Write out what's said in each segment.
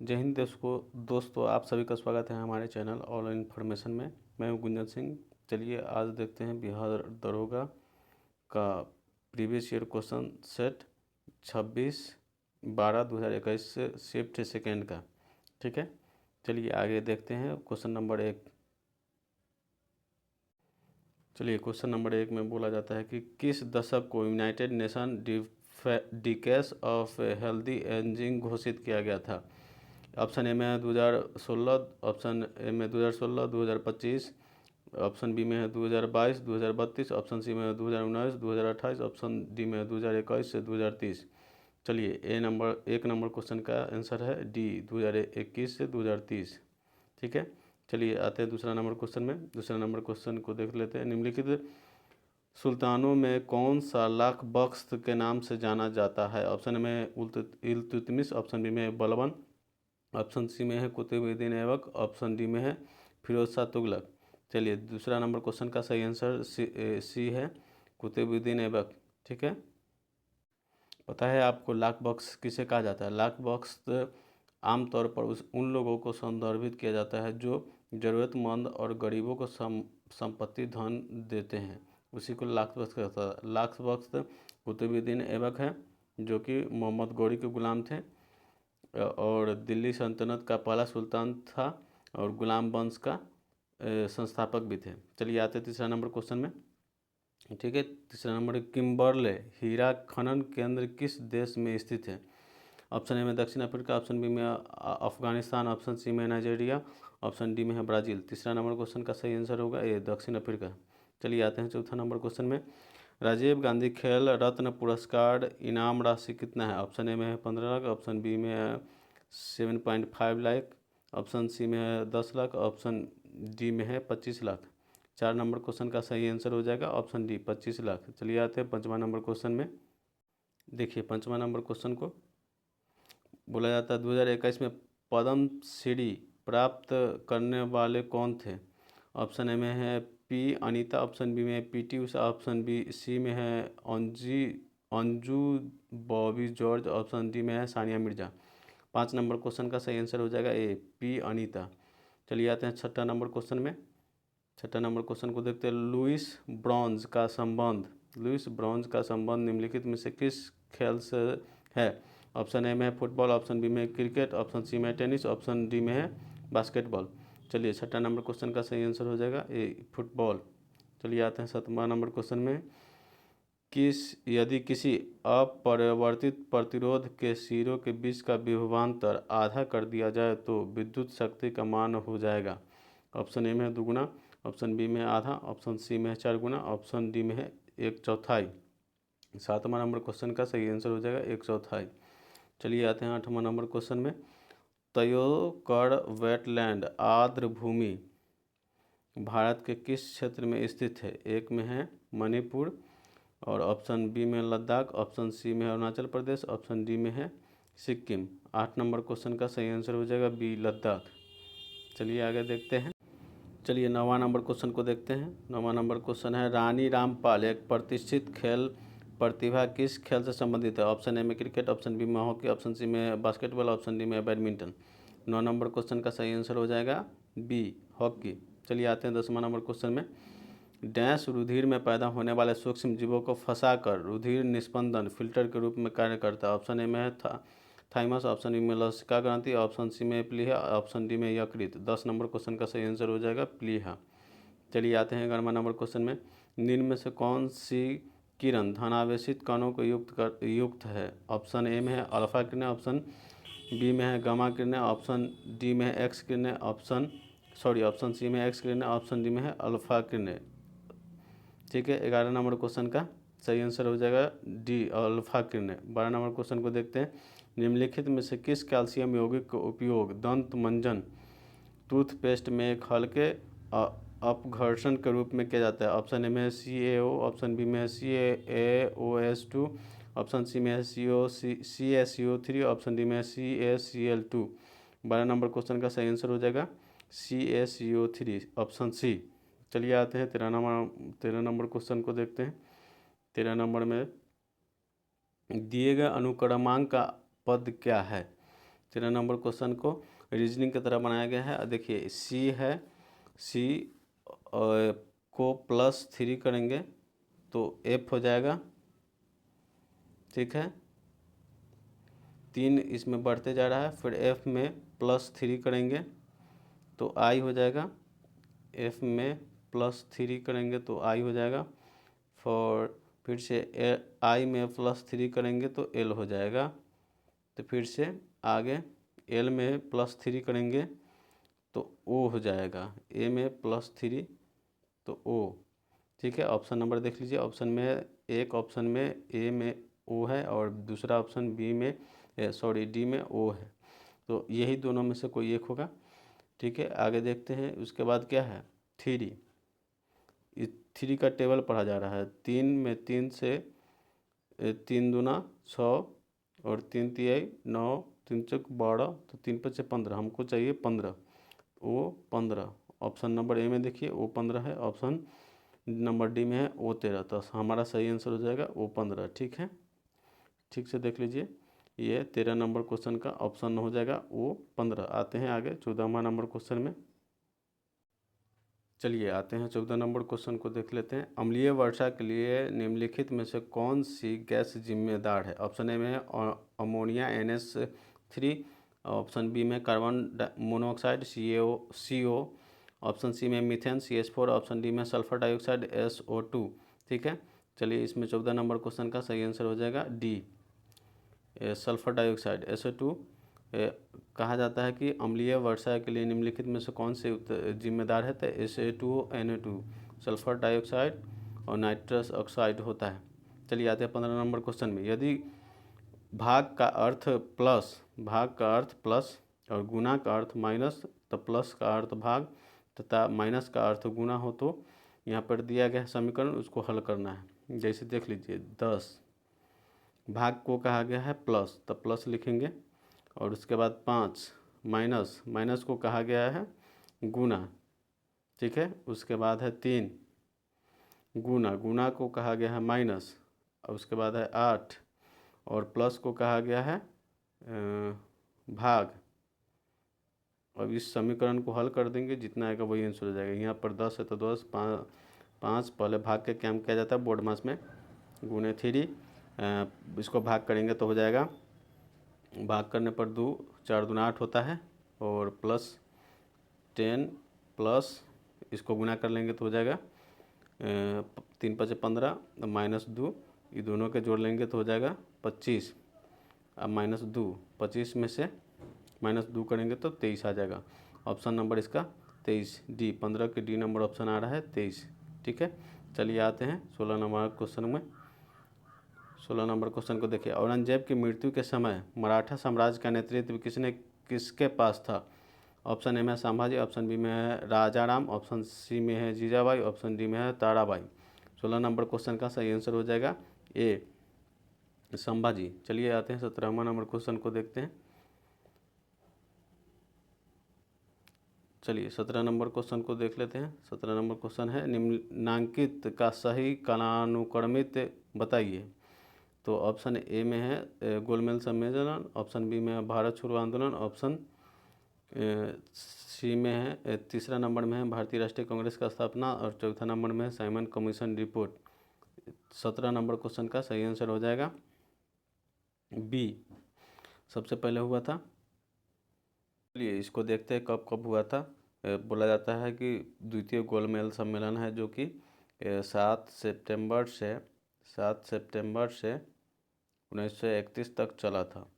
जय हिंद दोस्तों आप सभी का स्वागत है हमारे चैनल ऑल इन्फॉर्मेशन में। मैं हूं गुंजन सिंह। चलिए आज देखते हैं बिहार दरोगा का प्रीवियस ईयर क्वेश्चन सेट 26/12/2021 से शिफ्ट सेकेंड का। ठीक है, चलिए आगे देखते हैं क्वेश्चन नंबर 1। चलिए क्वेश्चन नंबर 1 में बोला जाता है कि किस दशक को United nation decades of healthy ageing घोषित किया गया था। ऑप्शन ए में है 2016, ऑप्शन ए में 2016, 2025, ऑप्शन बी में है 2022, 2032, ऑप्शन सी में है 2019, 2028, ऑप्शन डी में है 2021 से 2030। चलिए एक नंबर क्वेश्चन का आंसर है डी 2021 से 2030। ठीक है, चलिए आते हैं दूसरा नंबर क्वेश्चन में। दूसरा नंबर क्वेश्चन को देख लेते हैं। निम्नलिखित सुल्तानों में कौन सा लाख बख्त के नाम से जाना जाता है। ऑप्शन में इल्तुतमिश, ऑप्शन बी में है बलबन, ऑप्शन सी में है कुतुबुद्दीन ऐबक, ऑप्शन डी में है फिरोज शाह तुगलक। चलिए दूसरा नंबर क्वेश्चन का सही आंसर सी है कुतुबुद्दीन ऐबक। ठीक है, पता है आपको लाख बख्श किसे कहा जाता है। लाख बख्श आमतौर पर उन लोगों को संदर्भित किया जाता है जो ज़रूरतमंद और गरीबों को संपत्ति धन देते हैं, उसी को लाख बख्श कहता है। लाख बख्श कुतुबुद्दीन ऐबक है जो कि मोहम्मद गौरी के गुलाम थे और दिल्ली सल्तनत का पहला सुल्तान था और गुलाम वंश का संस्थापक भी थे। चलिए आते तीसरा नंबर क्वेश्चन में। ठीक है, तीसरा नंबर किम्बरले हीरा खनन केंद्र किस देश में स्थित है। ऑप्शन ए में दक्षिण अफ्रीका, ऑप्शन बी में अफगानिस्तान, ऑप्शन सी में नाइजीरिया, ऑप्शन डी में है ब्राज़ील। तीसरा नंबर क्वेश्चन का सही आंसर होगा ए दक्षिण अफ्रीका। चलिए आते हैं चौथा नंबर क्वेश्चन में। राजीव गांधी खेल रत्न पुरस्कार इनाम राशि कितना है। ऑप्शन ए में है 15 लाख, ऑप्शन बी में है 7.5 लाख, ऑप्शन सी में है 10 लाख, ऑप्शन डी में है 25 लाख। 4 नंबर क्वेश्चन का सही आंसर हो जाएगा ऑप्शन डी 25 लाख। चलिए आते हैं पाँचवा नंबर क्वेश्चन में। देखिए पाँचवा नंबर क्वेश्चन को बोला जाता है 2021 में पद्म श्री प्राप्त करने वाले कौन थे। ऑप्शन ए में है पी अनीता, ऑप्शन बी में है PT Usha, option B C में है Anju Bobby George, option D में है सानिया मिर्जा। 5 नंबर क्वेश्चन का सही आंसर हो जाएगा ए पी अनीता। चलिए आते हैं छठा नंबर क्वेश्चन में। छठा नंबर क्वेश्चन को देखते हैं। लुइस ब्रॉन्ज का संबंध निम्नलिखित में से किस खेल से है। ऑप्शन ए में है फुटबॉल, ऑप्शन बी में है क्रिकेट, ऑप्शन सी में है टेनिस, ऑप्शन डी में है बास्केटबॉल। चलिए छठा नंबर क्वेश्चन का सही आंसर हो जाएगा ए फुटबॉल। चलिए आते हैं सातवां नंबर क्वेश्चन में। यदि किसी अपरिवर्तित प्रतिरोध के सिरों के बीच का विभवांतर आधा कर दिया जाए तो विद्युत शक्ति का मान हो जाएगा। ऑप्शन ए में है दुगुना, ऑप्शन बी में है आधा, ऑप्शन सी में है 4 गुना, ऑप्शन डी में है 1/4। सातवां नंबर क्वेश्चन का सही आंसर हो जाएगा 1/4। चलिए आते हैं आठवां नंबर क्वेश्चन में। तयोकड़ वेटलैंड आर्द्र भूमि भारत के किस क्षेत्र में स्थित है। एक में है मणिपुर, और ऑप्शन बी में लद्दाख, ऑप्शन सी में है अरुणाचल प्रदेश, ऑप्शन डी में है सिक्किम। 8 नंबर क्वेश्चन का सही आंसर हो जाएगा बी लद्दाख। चलिए आगे देखते हैं। चलिए 9वां नंबर क्वेश्चन को देखते हैं। 9वां नंबर क्वेश्चन है रानी रामपाल एक प्रतिष्ठित खेल प्रतिभा किस खेल से संबंधित है। ऑप्शन ए में क्रिकेट, ऑप्शन बी में हॉकी, ऑप्शन सी में बास्केटबॉल, ऑप्शन डी में बैडमिंटन। 9 नंबर क्वेश्चन का सही आंसर हो जाएगा बी हॉकी। चलिए आते हैं 10वां नंबर क्वेश्चन में। डैश रुधिर में पैदा होने वाले सूक्ष्म जीवों को फंसाकर रुधिर निस्पंदन फिल्टर के रूप में कार्य करता है। ऑप्शन ए में है थाइमस, ऑप्शन बी में लसिका ग्रंथि, ऑप्शन सी में प्लीहा, ऑप्शन डी में यकृत। 10 नंबर क्वेश्चन का सही आंसर हो जाएगा प्लीहा। चलिए आते हैं 11वां नंबर क्वेश्चन में। निम्न में से कौन सी किरण धनावेशित कणों को युक्त है। ऑप्शन ए में है अल्फा किरणें, ऑप्शन बी में है गामा किरणें, ऑप्शन डी में है एक्स किरणें, ऑप्शन सी में एक्स किरणें, ऑप्शन डी में है अल्फा किरणें। ठीक है, 11 नंबर क्वेश्चन का सही आंसर हो जाएगा डी अल्फा किरणें। 12 नंबर क्वेश्चन को देखते हैं। निम्नलिखित में से किस कैल्शियम यौगिक का उपयोग दंत मंजन टूथपेस्ट में एक हल्के अपघर्षण के रूप में किया जाता है। ऑप्शन ए में है CaO, ऑप्शन बी में है CaOS2, ऑप्शन सी में है CaCO3, ऑप्शन डी में है CaCl2। 12 नंबर क्वेश्चन का सही आंसर हो जाएगा CaCO3 ऑप्शन सी। चलिए आते हैं 13 नंबर क्वेश्चन को देखते हैं। 13 नंबर में दिए गए अनुक्रमांक का पद क्या है। 13 नंबर क्वेश्चन को रीजनिंग की तरह बनाया गया है। देखिए सी है, सी को +3 करेंगे तो एफ हो जाएगा, ठीक है। 3 इसमें बढ़ते जा रहा है, फिर एफ में +3 करेंगे तो आई हो जाएगा, एफ में +3 करेंगे तो आई हो जाएगा, फिर से आई में +3 करेंगे तो एल हो जाएगा। तो फिर से आगे एल में +3 करेंगे तो ओ हो जाएगा, ए में +3 तो ओ, ठीक है। ऑप्शन नंबर देख लीजिए, ऑप्शन में एक ऑप्शन में ए में ओ है और दूसरा ऑप्शन बी में डी में ओ है, तो यही दोनों में से कोई एक होगा, ठीक है। आगे देखते हैं, उसके बाद क्या है 3, इस 3 का टेबल पढ़ा जा रहा है। 3 में 3 से 3 दूना 6 और 3 तिहाई 9, 3 चौक 12, तो 3 5 15, हमको चाहिए 15, ओ 15। ऑप्शन नंबर ए में देखिए ओ 15 है, ऑप्शन नंबर डी में है ओ 13, तो हमारा सही आंसर हो जाएगा ओ 15, ठीक है। ठीक से देख लीजिए, ये 13 नंबर क्वेश्चन का ऑप्शन हो जाएगा ओ 15। आते हैं आगे 14वां नंबर क्वेश्चन में। चलिए आते हैं 14 नंबर क्वेश्चन को देख लेते हैं। अम्लीय वर्षा के लिए निम्नलिखित में से कौन सी गैस जिम्मेदार है? ऑप्शन ए में है अमोनिया NH3, ऑप्शन बी में carbon monoxide CO, option C में मीथेन CH4, ऑप्शन डी में सल्फर डाइऑक्साइड SO2, ठीक है। चलिए इसमें 14 नंबर क्वेश्चन का सही आंसर हो जाएगा डी, सल्फर डाइऑक्साइड SO2। कहा जाता है कि अम्लीय वर्षा के लिए निम्नलिखित में से कौन से जिम्मेदार है? तो SA2NO2, सल्फर डाइऑक्साइड और नाइट्रस ऑक्साइड होता है। चलिए आते हैं 15 नंबर क्वेश्चन में। यदि भाग का अर्थ प्लस और गुना का अर्थ माइनस, तो प्लस का अर्थ भाग तथा माइनस का अर्थ गुना हो तो यहाँ पर दिया गया समीकरण उसको हल करना है। जैसे देख लीजिए 10 भाग को कहा गया है प्लस, तो प्लस लिखेंगे, और उसके बाद 5 माइनस को कहा गया है गुना, ठीक है। उसके बाद है 3 गुना को कहा गया है माइनस, और उसके बाद है 8 और प्लस को कहा गया है भाग। अब इस समीकरण को हल कर देंगे, जितना आएगा वही आंसर हो जाएगा। यहाँ पर 10 है तो 10, 5 पहले भाग के क्या किया जाता है बोर्ड मास में, गुने 3, इसको भाग करेंगे तो हो जाएगा, भाग करने पर 2 4 दूना 8 होता है, और प्लस 10 प्लस इसको गुना कर लेंगे तो हो जाएगा 3 5 15, -2, ये दोनों के जोड़ लेंगे तो हो जाएगा 25। अब -2, 25 में से -2 करेंगे तो 23 आ जाएगा। ऑप्शन नंबर इसका 23 डी, 15 के डी नंबर ऑप्शन आ रहा है 23, ठीक है। चलिए आते हैं 16 नंबर क्वेश्चन में। 16 नंबर क्वेश्चन को देखिए। औरंगजेब की मृत्यु के समय मराठा साम्राज्य का नेतृत्व किसके पास था? ऑप्शन ए में संभाजी, ऑप्शन बी में है राजाराम, ऑप्शन सी में है जीजाबाई, ऑप्शन डी में है ताराबाई। 16 नंबर क्वेश्चन का सही आंसर हो जाएगा ए संभाजी। चलिए आते हैं 17वां नंबर क्वेश्चन को देखते हैं। चलिए 17 नंबर क्वेश्चन को देख लेते हैं। 17 नंबर क्वेश्चन है निम्नांकित का सही कालानुक्रमित बताइए। तो ऑप्शन ए में है गोलमेज सम्मेलन, ऑप्शन बी में है भारत छोड़ो आंदोलन, ऑप्शन सी में है, तीसरा नंबर में है भारतीय राष्ट्रीय कांग्रेस का स्थापना, और चौथा नंबर में है Simon commission report. 17 number question का सही आंसर हो जाएगा बी, सबसे पहले हुआ था। चलिए इसको देखते हैं कब कब हुआ था। बोला जाता है कि द्वितीय गोलमेज सम्मेलन है जो कि 7 सितंबर से 1931 तक चला था।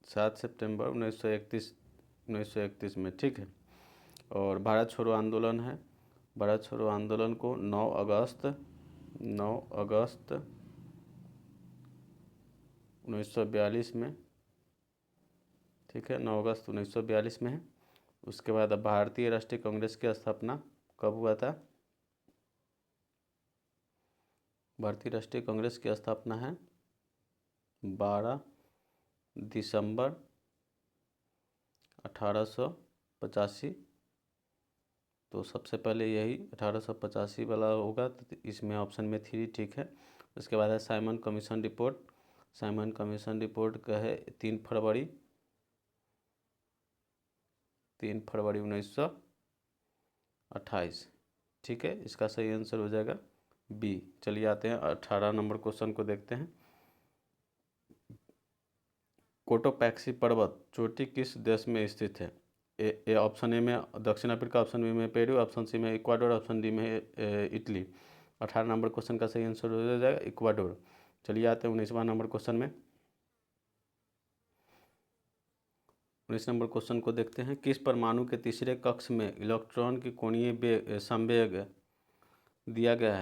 7 सितंबर 1931 में, ठीक है। और भारत छोड़ो आंदोलन है, भारत छोड़ो आंदोलन को 9 अगस्त 1942 में, ठीक है, 9 अगस्त 1942 में है। उसके बाद अब भारतीय राष्ट्रीय कांग्रेस की स्थापना कब हुआ था? भारतीय राष्ट्रीय कांग्रेस की स्थापना है 12 दिसंबर 1885। तो सबसे पहले यही 1885 वाला होगा, तो इसमें ऑप्शन में 3 ठीक है। उसके बाद है Simon commission report, Simon commission report का है 3 फरवरी 1928। ठीक है, इसका सही आंसर हो जाएगा बी। चलिए आते हैं 18 नंबर क्वेश्चन को देखते हैं। कोटोपैक्सी पर्वत चोटी किस देश में स्थित है? ए ऑप्शन ए में दक्षिण अफ्रीका, ऑप्शन बी में पेरू, ऑप्शन सी में इक्वाडोर, ऑप्शन डी में इटली। 18 नंबर क्वेश्चन का सही आंसर हो जाएगा इक्वाडोर। चलिए आते हैं 19वां नंबर क्वेश्चन में। 19 नंबर क्वेश्चन को देखते हैं। किस परमाणु के तीसरे कक्ष में इलेक्ट्रॉन की कोणीय संवेग दिया गया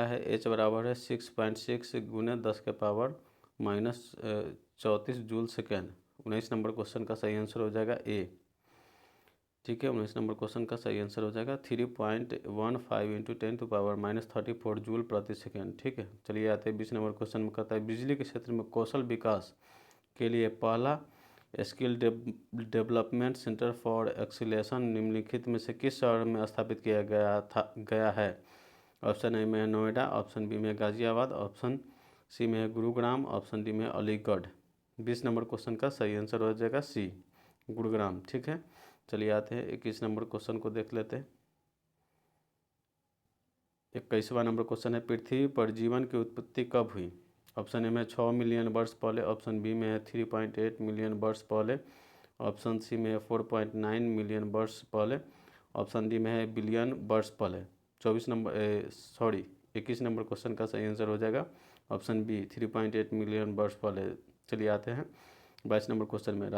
है H बराबर है 6.6 गुने 10⁻⁻34 जूल सेकेंड। 19 नंबर क्वेश्चन का सही आंसर हो जाएगा ए। ठीक है, 19 नंबर क्वेश्चन का सही आंसर हो जाएगा 3.15 इंटू 10⁻⁻34 जूल प्रति सेकेंड। ठीक है, चलिए आते हैं 20 नंबर क्वेश्चन में। कहता है बिजली के क्षेत्र में कौशल विकास के लिए पहला skill development centre for acceleration निम्नलिखित में से किस शहर में स्थापित किया गया है? ऑप्शन ए में है नोएडा, ऑप्शन बी में है गाजियाबाद, ऑप्शन सी में है गुरुग्राम, ऑप्शन डी में है अलीगढ़। 20 नंबर क्वेश्चन का सही आंसर हो जाएगा सी, गुरुग्राम। ठीक है, चलिए आते हैं 21 नंबर क्वेश्चन को देख लेते हैं। 21वां नंबर क्वेश्चन है पृथ्वी पर जीवन की उत्पत्ति कब हुई? ऑप्शन ए में 6 मिलियन वर्ष पहले, ऑप्शन बी में है 3.8 मिलियन वर्ष पहले, ऑप्शन सी में है 4.9 मिलियन वर्ष पहले, ऑप्शन डी में है बिलियन वर्ष पहले। 21 नंबर क्वेश्चन का सही आंसर हो जाएगा ऑप्शन बी 3.8 मिलियन वर्ष पहले। चलिए आते हैं 22 नंबर क्वेश्चन में।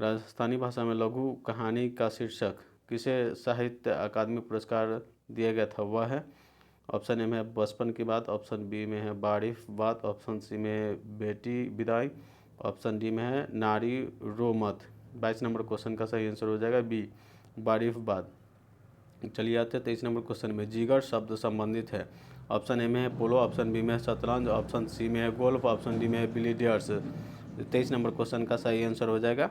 राजस्थानी भाषा में लघु कहानी का शीर्षक किसे साहित्य अकादमी पुरस्कार दिया गया था? वह है ऑप्शन ए में है बचपन की बात, ऑप्शन बी में है बारिफ बात, ऑप्शन सी में है बेटी विदाई, ऑप्शन डी में है नारी रो मत। 22 नंबर क्वेश्चन का सही आंसर हो जाएगा बी, बारिफ बात। चलिए आते हैं 23 नंबर क्वेश्चन में। जिगर शब्द संबंधित है। ऑप्शन ए में है पोलो, ऑप्शन बी में है शतरंज, ऑप्शन सी में है गोल्फ, ऑप्शन डी में है बिलियर्ड्स। 23 नंबर क्वेश्चन का सही आंसर हो जाएगा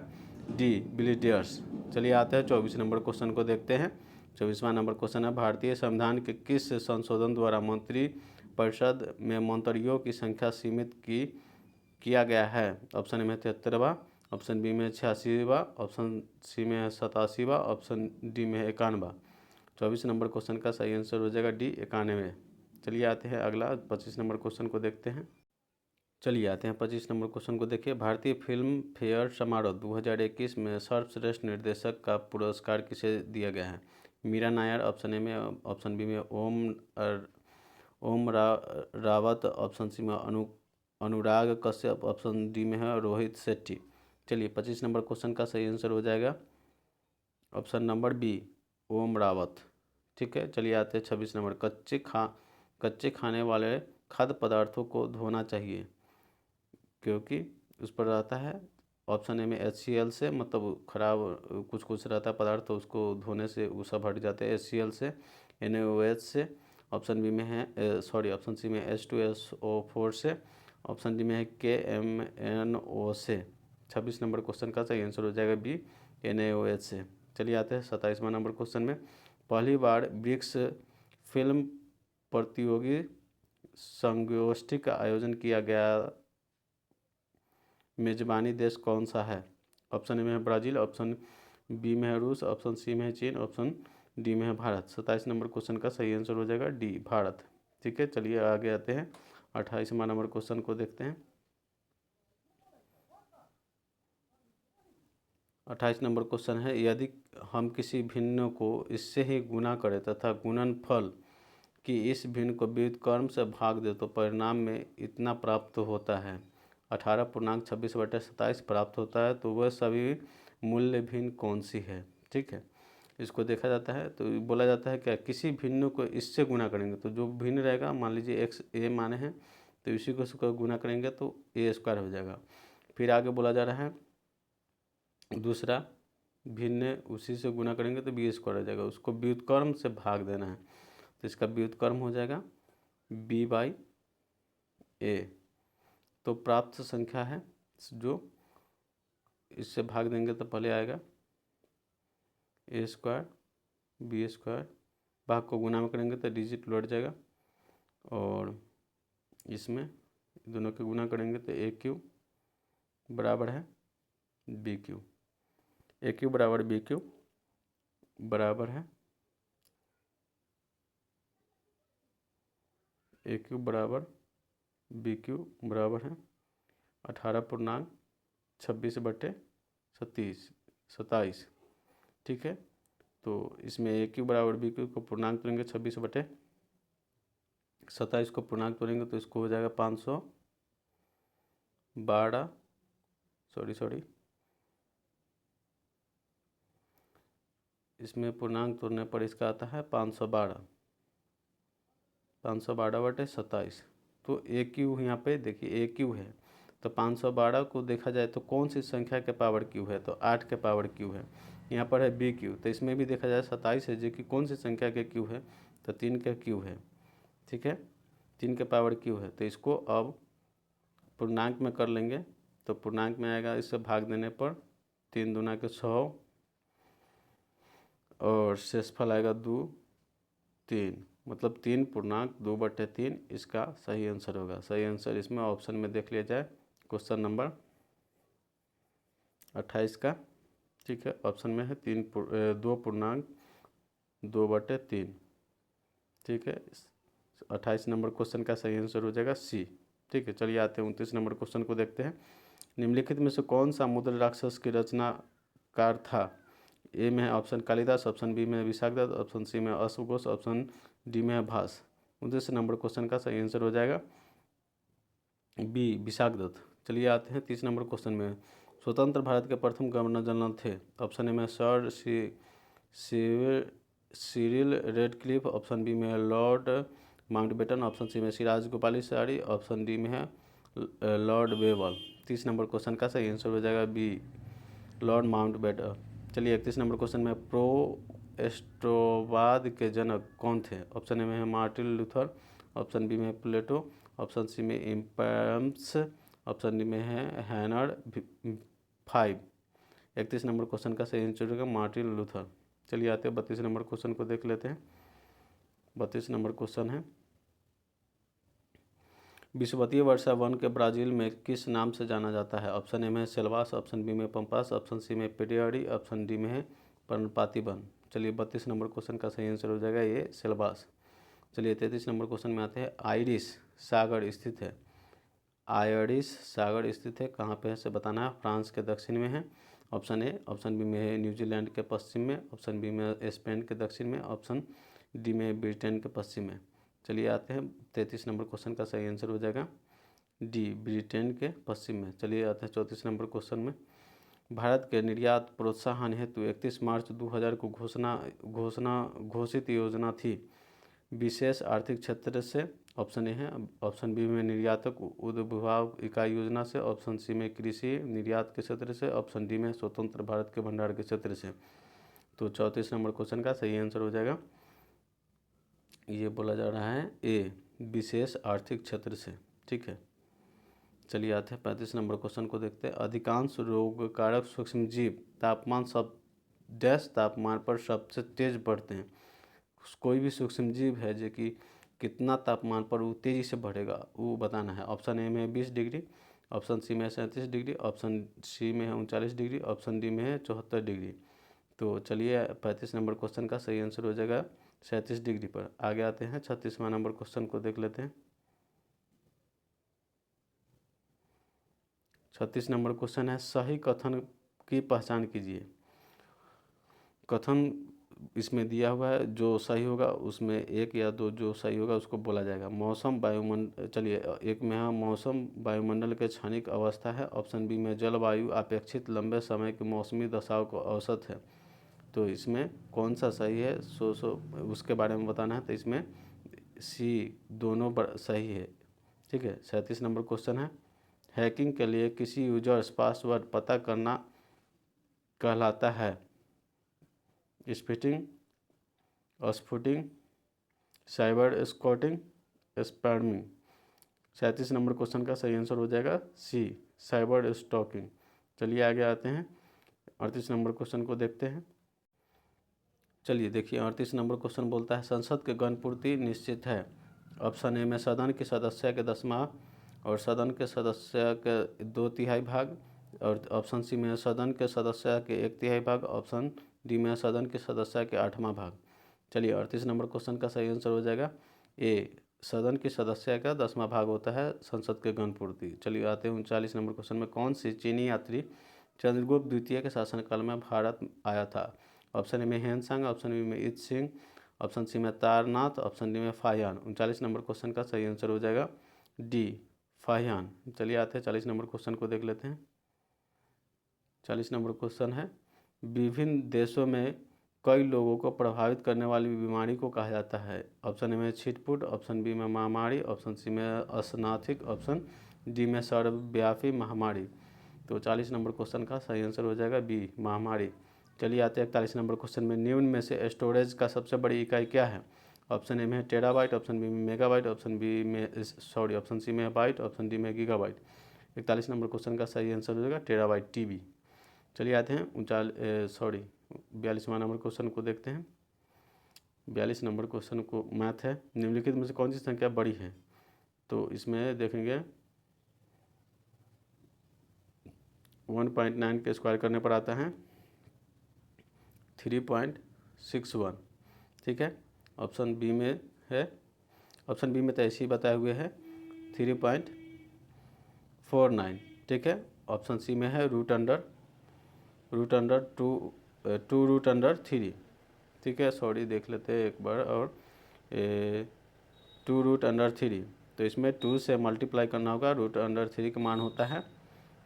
डी, बिलियर्ड्स। चलिए आते हैं 24 नंबर क्वेश्चन को देखते हैं। 24वां नंबर क्वेश्चन है भारतीय संविधान के किस संशोधन द्वारा मंत्री परिषद में मंत्रियों की संख्या सीमित किया गया है? ऑप्शन ए में 73वां, ऑप्शन बी में 86वां, ऑप्शन सी में 87वां, ऑप्शन डी में 91वां। 24 नंबर क्वेश्चन का सही आंसर हो जाएगा डी, 91। चलिए आते हैं अगला 25 नंबर क्वेश्चन को देखते हैं। चलिए आते हैं 25 नंबर क्वेश्चन को देखिए। भारतीय फिल्म फेयर समारोह 2021 में सर्वश्रेष्ठ निर्देशक का पुरस्कार किसे दिया गया है? मीरा नायर, ऑप्शन ए में, ऑप्शन बी में ओम रावत, ऑप्शन सी में अनुराग कश्यप, ऑप्शन डी में है रोहित शेट्टी। चलिए 25 नंबर क्वेश्चन का सही आंसर हो जाएगा ऑप्शन नंबर बी, ओम रावत। ठीक है, चलिए आते हैं 26 नंबर। कच्चे खाने वाले खाद्य पदार्थों को धोना चाहिए क्योंकि उस पर रहता है ऑप्शन ए में HCl से, मतलब खराब कुछ रहता है पदार्थ, तो उसको धोने से वो सब हट जाते हैं। HCl से, NaOH से, ऑप्शन बी में है ऑप्शन सी में H2SO4 से, ऑप्शन डी में है KMNO से। 26 नंबर क्वेश्चन का सही आंसर हो जाएगा बी, NaOH से। चलिए आते हैं 27वां नंबर क्वेश्चन में। पहली बार ब्रिक्स फिल्म प्रतियोगी संगोष्ठी का आयोजन किया गया मेजबानी देश कौन सा है? ऑप्शन ए में है ब्राज़ील, ऑप्शन बी में है रूस, ऑप्शन सी में है चीन, ऑप्शन डी में है भारत। 27 नंबर क्वेश्चन का सही आंसर हो जाएगा डी, भारत। ठीक है, चलिए आगे आते हैं 28वां नंबर क्वेश्चन को देखते हैं। 28 नंबर क्वेश्चन है यदि हम किसी भिन्न को इससे ही गुना करें तथा गुणनफल कि इस भिन्न को व्युत्क्रम से भाग दे तो परिणाम में इतना प्राप्त होता है, 18.26/27 प्राप्त होता है, तो वह सभी मूल्य भिन्न कौन सी है? ठीक है, इसको देखा जाता है तो बोला जाता है क्या, किसी भिन्न को इससे गुना करेंगे तो जो भिन्न रहेगा, मान लीजिए x a माने हैं तो इसी को इसको गुना करेंगे तो a² हो जाएगा। फिर आगे बोला जा रहा है दूसरा भिन्न उसी से गुना करेंगे तो b² हो जाएगा, उसको व्युत्क्रम से भाग देना है तो इसका व्युत्क्रम हो जाएगा b/a। तो प्राप्त संख्या है जो इससे भाग देंगे तो पहले आएगा a² b², भाग को गुना में करेंगे तो डिजिट लौट जाएगा और इसमें दोनों के गुना करेंगे तो ए क्यू बराबर है बी क्यू। ए क्यू बराबर बी क्यू बराबर है ए क्यू बराबर बी क्यू बराबर है 18.26/27। ठीक है, तो इसमें ए क्यू बराबर बी क्यू को पूर्णांक तोड़ेंगे 26/27 को पूर्णांक तोड़ेंगे तो इसको हो जाएगा 512 सॉरी इसमें पूर्णांक तोड़ने पर इसका आता है 512/27। तो ए क्यू यहाँ पे देखिए ए क्यू है, तो 512 को देखा जाए तो कौन सी संख्या के पावर क्यू है, तो 8 के पावर क्यू है। यहाँ पर है बी क्यू, तो इसमें भी देखा जाए 27 है जो कि कौन सी संख्या के क्यू है, तो 3 के क्यू है। ठीक है, 3 के पावर क्यू है, तो इसको अब पूर्णांक में कर लेंगे, तो पूर्णांक में आएगा इससे भाग देने पर 3 दूना के 6 और शेषफल आएगा 2 3, मतलब 3.2/3 इसका सही आंसर होगा। सही आंसर इसमें ऑप्शन में देख लिया जाए क्वेश्चन नंबर 28 का। ठीक है, ऑप्शन में है 2.2/3। ठीक है, 28 नंबर क्वेश्चन का सही आंसर हो जाएगा सी। ठीक है, चलिए आते हैं 29 नंबर क्वेश्चन को देखते हैं। निम्नलिखित में से कौन सा मुद्र राक्षस की रचनाकार था? ए में है ऑप्शन कालिदास, ऑप्शन बी में है विशाखदत्त, ऑप्शन सी में अश्वघोष, ऑप्शन डी में है भास। 29 नंबर क्वेश्चन का सही आंसर हो जाएगा बी विशाखदत्त। चलिए आते हैं 30 नंबर क्वेश्चन में। स्वतंत्र भारत के प्रथम गवर्नर जनरल थे? ऑप्शन ए में Sir Cyril Radcliffe, option B में है लॉर्ड माउंटबेटन, ऑप्शन सी में सिराज गोपालाचारी, ऑप्शन डी में है लॉर्ड वेवल। 30 नंबर क्वेश्चन का सही आंसर हो जाएगा बी लॉर्ड माउंटबेटन। चलिए 31 नंबर क्वेश्चन में प्रोएस्ट्रोवाद के जनक कौन थे? ऑप्शन ए में है मार्टिन लूथर, ऑप्शन बी में है प्लेटो, ऑप्शन सी में इम्पम्स, ऑप्शन डी में है हैनर 5। 31 नंबर क्वेश्चन का सही आंसर होगा मार्टिन लूथर। चलिए आते हैं 32 नंबर क्वेश्चन को देख लेते हैं। 32 नंबर क्वेश्चन है विषुवतीय वर्षा वन के ब्राज़ील में किस नाम से जाना जाता है? ऑप्शन ए में है सेल्वास, ऑप्शन बी में पंपास, ऑप्शन सी में पेडियारी, ऑप्शन डी में है पर्णपाती वन। चलिए 32 नंबर क्वेश्चन का सही आंसर हो जाएगा ये सेल्वास। चलिए 33 नंबर क्वेश्चन में आते हैं। आयरिश सागर स्थित है? आयरिश सागर स्थित है कहाँ पे है से बताना है। फ्रांस के दक्षिण में है ऑप्शन ए, ऑप्शन बी में है न्यूजीलैंड के पश्चिम में, ऑप्शन बी में स्पेन के दक्षिण में, ऑप्शन डी में ब्रिटेन के पश्चिम में। चलिए आते हैं 33 नंबर क्वेश्चन का सही आंसर हो जाएगा डी ब्रिटेन के पश्चिम में। चलिए आते हैं 34 नंबर क्वेश्चन में। भारत के निर्यात प्रोत्साहन हेतु 31 मार्च 2000 को घोषित योजना थी विशेष आर्थिक क्षेत्र से? ऑप्शन ए है, ऑप्शन बी में निर्यातक उद्भव इकाई योजना से, ऑप्शन सी में कृषि निर्यात के क्षेत्र से, ऑप्शन डी में स्वतंत्र भारत के भंडार के क्षेत्र से। तो 34 नंबर क्वेश्चन का सही आंसर हो जाएगा ये बोला जा रहा है ए विशेष आर्थिक क्षेत्र से। ठीक है, चलिए आते हैं 35 नंबर क्वेश्चन को देखते हैं। अधिकांश रोगकारक सूक्ष्मजीव तापमान पर सबसे तेज बढ़ते हैं। कोई भी सूक्ष्मजीव है जो कि कितना तापमान पर वो तेज़ी से बढ़ेगा वो बताना है। ऑप्शन ए में 20 डिग्री, ऑप्शन सी में 37 डिग्री, ऑप्शन सी में है 39 डिग्री, ऑप्शन डी में है 74 डिग्री। तो चलिए 35 नंबर क्वेश्चन का सही आंसर हो जाएगा 37 डिग्री पर। आगे आते हैं 36वां नंबर क्वेश्चन को देख लेते हैं। 36 नंबर क्वेश्चन है सही कथन की पहचान कीजिए। कथन इसमें दिया हुआ है, जो सही होगा उसमें एक या दो जो सही होगा उसको बोला जाएगा। मौसम वायुमंडल, चलिए एक में है मौसम वायुमंडल के क्षणिक अवस्था है, ऑप्शन बी में जलवायु अपेक्षित लंबे समय की मौसमी दशाओं का औसत है। तो इसमें कौन सा सही है उसके बारे में बताना है। तो इसमें सी दोनों सही है। ठीक है, 37 नंबर क्वेश्चन है हैकिंग के लिए किसी यूजर्स पासवर्ड पता करना कहलाता है sniffing, spoofing, cyber stalking, spamming. 37 नंबर क्वेश्चन का सही आंसर हो जाएगा सी साइबर स्टॉकिंग। चलिए आगे आते हैं 38 नंबर क्वेश्चन को देखते हैं। चलिए देखिए 38 नंबर क्वेश्चन बोलता है संसद के गणपूर्ति निश्चित है। ऑप्शन ए में सदन के सदस्य के 10वां और सदन के सदस्य के 2/3 भाग, और ऑप्शन सी में है सदन के सदस्य के 1/3 भाग, ऑप्शन डी में है सदन के सदस्य के 8वां भाग। चलिए 38 नंबर क्वेश्चन का सही आंसर हो जाएगा ए, सदन के सदस्य का 10वां भाग होता है संसद के गणपूर्ति। चलिए आते हैं 39 नंबर क्वेश्चन में, कौन सी चीनी यात्री चंद्रगुप्त द्वितीय के शासनकाल में भारत आया था? ऑप्शन ए में हेनसांग, ऑप्शन बी में इत सिंह, ऑप्शन सी में तारनाथ, ऑप्शन डी में फाहियान। 39 नंबर क्वेश्चन का सही आंसर हो जाएगा डी, फाहियान। चलिए आते हैं 40 नंबर क्वेश्चन को देख लेते हैं। 40 नंबर क्वेश्चन है, विभिन्न देशों में कई लोगों को प्रभावित करने वाली बीमारी को कहा जाता है? ऑप्शन ए में छिटपुट, ऑप्शन बी में महामारी, ऑप्शन सी में अस्नाथिक, ऑप्शन डी में सर्वव्यापी महामारी। तो 40 नंबर क्वेश्चन का सही आंसर हो जाएगा बी, महामारी। चलिए आते हैं 41 नंबर क्वेश्चन में, निम्न में से स्टोरेज का सबसे बड़ी इकाई क्या है? ऑप्शन ए में है टेराबाइट, ऑप्शन बी में मेगाबाइट, ऑप्शन ऑप्शन सी में है बाइट, ऑप्शन डी में गीगाबाइट। 41 नंबर क्वेश्चन का सही आंसर हो जाएगा टेराबाइट, टीबी। चलिए आते हैं 42वां नंबर क्वेश्चन को देखते हैं। 42 नंबर क्वेश्चन को मैथ है, निम्नलिखित में से कौन सी संख्या बड़ी है? तो इसमें देखेंगे 1.9 के स्क्वायर करने पर आता है 3.61, ठीक है। ऑप्शन बी में है, ऑप्शन बी में तो ऐसे ही बताए हुए है 3.49, ठीक है। ऑप्शन सी में है रूट अंडर 2√3, ठीक है। सॉरी देख लेते हैं एक बार, और 2√3, तो इसमें 2 से मल्टीप्लाई करना होगा। √3 का मान होता है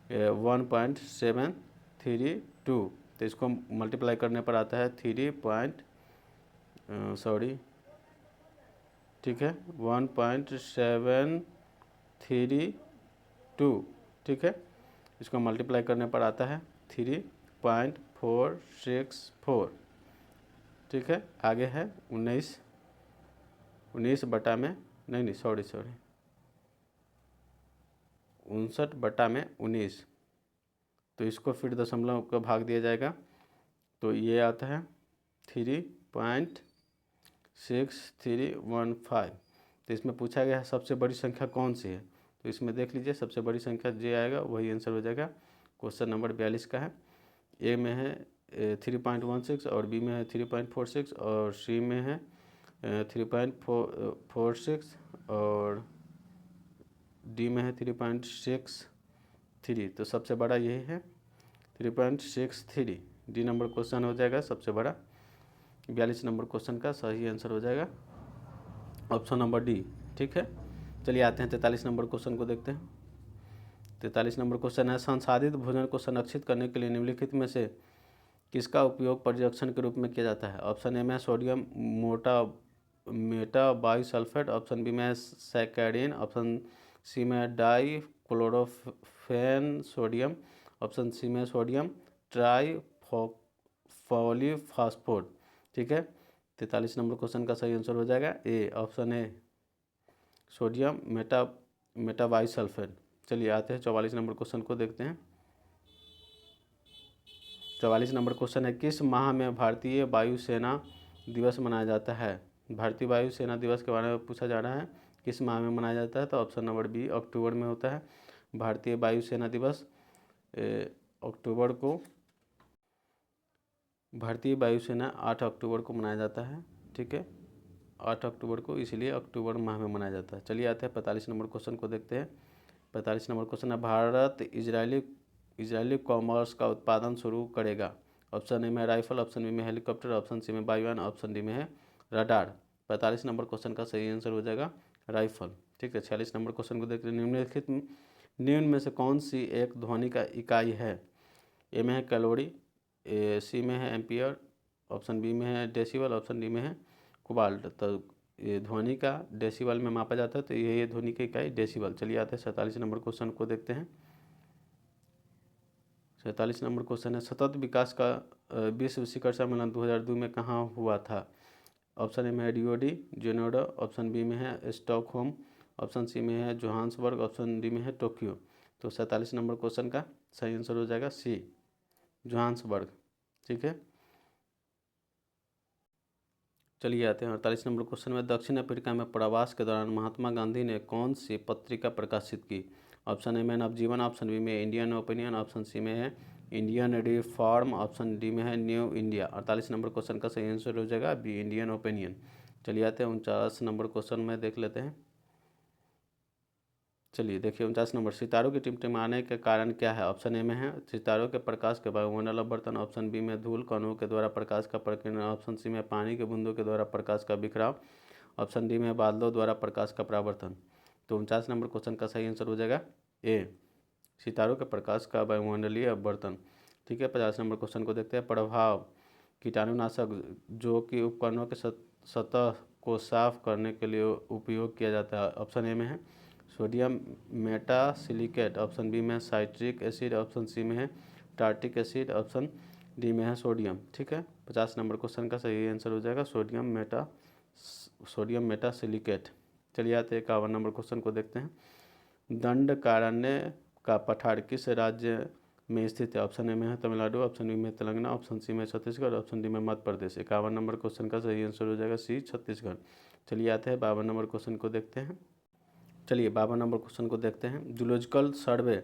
1.732, तो इसको मल्टीप्लाई करने पर आता है 1.732, ठीक है। इसको मल्टीप्लाई करने पर आता है 3.464, ठीक है। आगे है 19 बटा में 59/19, तो इसको फिर दशमलव का भाग दिया जाएगा, तो ये आता है 3.6315। तो इसमें पूछा गया है सबसे बड़ी संख्या कौन सी है, तो इसमें देख लीजिए सबसे बड़ी संख्या जे आएगा वही आंसर हो जाएगा। क्वेश्चन नंबर 42 का है, ए में है 3.16, और बी में है 3.46, और सी में है 3.46, और डी में है 3.63, तो सबसे बड़ा यही है 3.63। डी नंबर क्वेश्चन हो जाएगा सबसे बड़ा। 42 नंबर क्वेश्चन का सही आंसर हो जाएगा ऑप्शन नंबर डी, ठीक है। चलिए आते हैं 43 नंबर क्वेश्चन को देखते हैं। 43 नंबर क्वेश्चन है, संसाधित भोजन को संरक्षित करने के लिए निम्नलिखित में से किसका उपयोग पर्यवेक्षण के रूप में किया जाता है? ऑप्शन ए में सोडियम मेटाबाइसल्फेट, ऑप्शन बी में सैकैरिन, ऑप्शन सी में डाइक्लोरोफेन सोडियम, ऑप्शन सी में सोडियम ट्राइफॉस्फोट, ठीक है। 43 नंबर क्वेश्चन का सही आंसर हो जाएगा ए, ऑप्शन ए सोडियम मेटाबाइसल्फेट। चलिए आते हैं 44 नंबर क्वेश्चन को देखते हैं। 44 नंबर क्वेश्चन है, किस माह में भारतीय वायुसेना दिवस मनाया जाता है? भारतीय वायुसेना दिवस के बारे में पूछा जा रहा है, किस माह में मनाया जाता है? तो ऑप्शन नंबर बी, अक्टूबर में होता है भारतीय वायुसेना दिवस। अक्टूबर को भारतीय वायुसेना 8 अक्टूबर को मनाया जाता है, ठीक है। 8 अक्टूबर को, इसलिए अक्टूबर माह में मनाया जाता है। चलिए आते हैं 45 नंबर क्वेश्चन को देखते हैं। 45 नंबर क्वेश्चन है, भारत इजरायली कॉमर्स का उत्पादन शुरू करेगा? ऑप्शन ए में राइफल, ऑप्शन बी में हेलीकॉप्टर, ऑप्शन सी में वायुयान, ऑप्शन डी में है रडार। 45 नंबर क्वेश्चन का सही आंसर हो जाएगा राइफल, ठीक है। 46 नंबर क्वेश्चन को देखते हैं, निम्न में से कौन सी एक ध्वनि का इकाई है? ए में है कैलोरी, सी में है एम्पियर, ऑप्शन बी में है डेसिबल, ऑप्शन डी में है क्वार्ट। तो ये ध्वनि का डेसिबल में मापा जाता है, तो ये ध्वनि की इकाई डेसिबल। चलिए आते हैं 47 नंबर क्वेश्चन को देखते हैं। 47 नंबर क्वेश्चन है, सतत विकास का विश्व शिखर सम्मेलन 2002 में कहाँ हुआ था? ऑप्शन ए में है Rio de Janeiro, option B में है स्टॉकहोम, ऑप्शन सी में है जोहान्सबर्ग, ऑप्शन डी में है टोक्यो। तो 47 नंबर क्वेश्चन का सही आंसर हो जाएगा सी, जोहान्सबर्ग, ठीक है। चलिए आते हैं 48 नंबर क्वेश्चन में। दक्षिण अफ्रीका में प्रवास के दौरान महात्मा गांधी ने कौन सी पत्रिका प्रकाशित की? ऑप्शन ए में नवजीवन, ऑप्शन बी में इंडियन ओपिनियन, ऑप्शन सी में है इंडियन रिफॉर्म, ऑप्शन डी में है न्यू इंडिया। 48 नंबर क्वेश्चन का सही आंसर हो जाएगा बी, इंडियन ओपिनियन। चलिए आते हैं 49 नंबर क्वेश्चन में, देख लेते हैं। चलिए देखिए 49 नंबर, सितारों की टिमटिमाने के कारण क्या है? ऑप्शन ए में है सितारों के प्रकाश के वायुमंडल अपवर्तन, ऑप्शन बी में धूल कणों के द्वारा प्रकाश का प्रकीर्णन, ऑप्शन सी में पानी के बूंदों के द्वारा प्रकाश का बिखराव, ऑप्शन डी में बादलों द्वारा प्रकाश का परावर्तन। तो 49 नंबर क्वेश्चन का सही आंसर हो जाएगा ए, सितारों के प्रकाश का वायुमंडलीय अपवर्तन। ठीक है, 50 नंबर क्वेश्चन को देखते हैं। प्रभाव कीटाणुनाशक जो कि उपकरणों के सतह को साफ करने के लिए उपयोग किया जाता है। ऑप्शन ए में है सोडियम मेटासिलिकेट, ऑप्शन बी में है साइट्रिक एसिड, ऑप्शन सी में है टार्टिक एसिड, ऑप्शन डी में है सोडियम। ठीक है, 50 नंबर क्वेश्चन का सही आंसर हो जाएगा सोडियम मेटासिलिकेट। चलिए आते हैं 51 नंबर क्वेश्चन को देखते हैं। दंडकारण्य का पठार किस राज्य में स्थित है? ऑप्शन ए में है तमिलनाडु, ऑप्शन बी में तेलंगाना, ऑप्शन सी में छत्तीसगढ़, ऑप्शन डी में मध्य प्रदेश। 51 नंबर क्वेश्चन का सही आंसर हो जाएगा सी, छत्तीसगढ़। चलिए आते हैं 52 नंबर क्वेश्चन को देखते हैं। चलिए 52 नंबर क्वेश्चन को देखते हैं। जूलॉजिकल सर्वे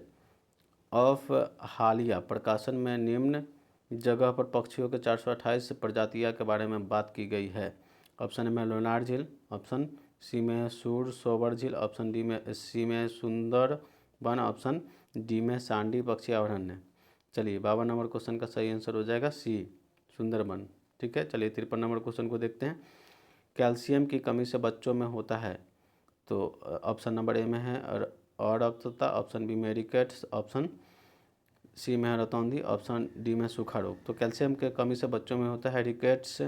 ऑफ हालिया प्रकाशन में निम्न जगह पर पक्षियों के 428 प्रजातियां के बारे में बात की गई है। ऑप्शन ए में लोनार झील, ऑप्शन सी में है सूर सोबर झील, ऑप्शन डी में सी में सुंदर वन, ऑप्शन डी में सांडी पक्षी अभयारण्य। चलिए 52 नंबर क्वेश्चन का सही आंसर हो जाएगा सी, सुंदरबन। ठीक है, चलिए 53 नंबर क्वेश्चन को देखते हैं। कैल्शियम की कमी से बच्चों में होता है? तो ऑप्शन नंबर ए में है अरक्तता, ऑप्शन बी में रिकेट्स, ऑप्शन सी में है रतौंधी, ऑप्शन डी में सूखा रोग। तो कैल्शियम के कमी से बच्चों में होता है रिकेट्स।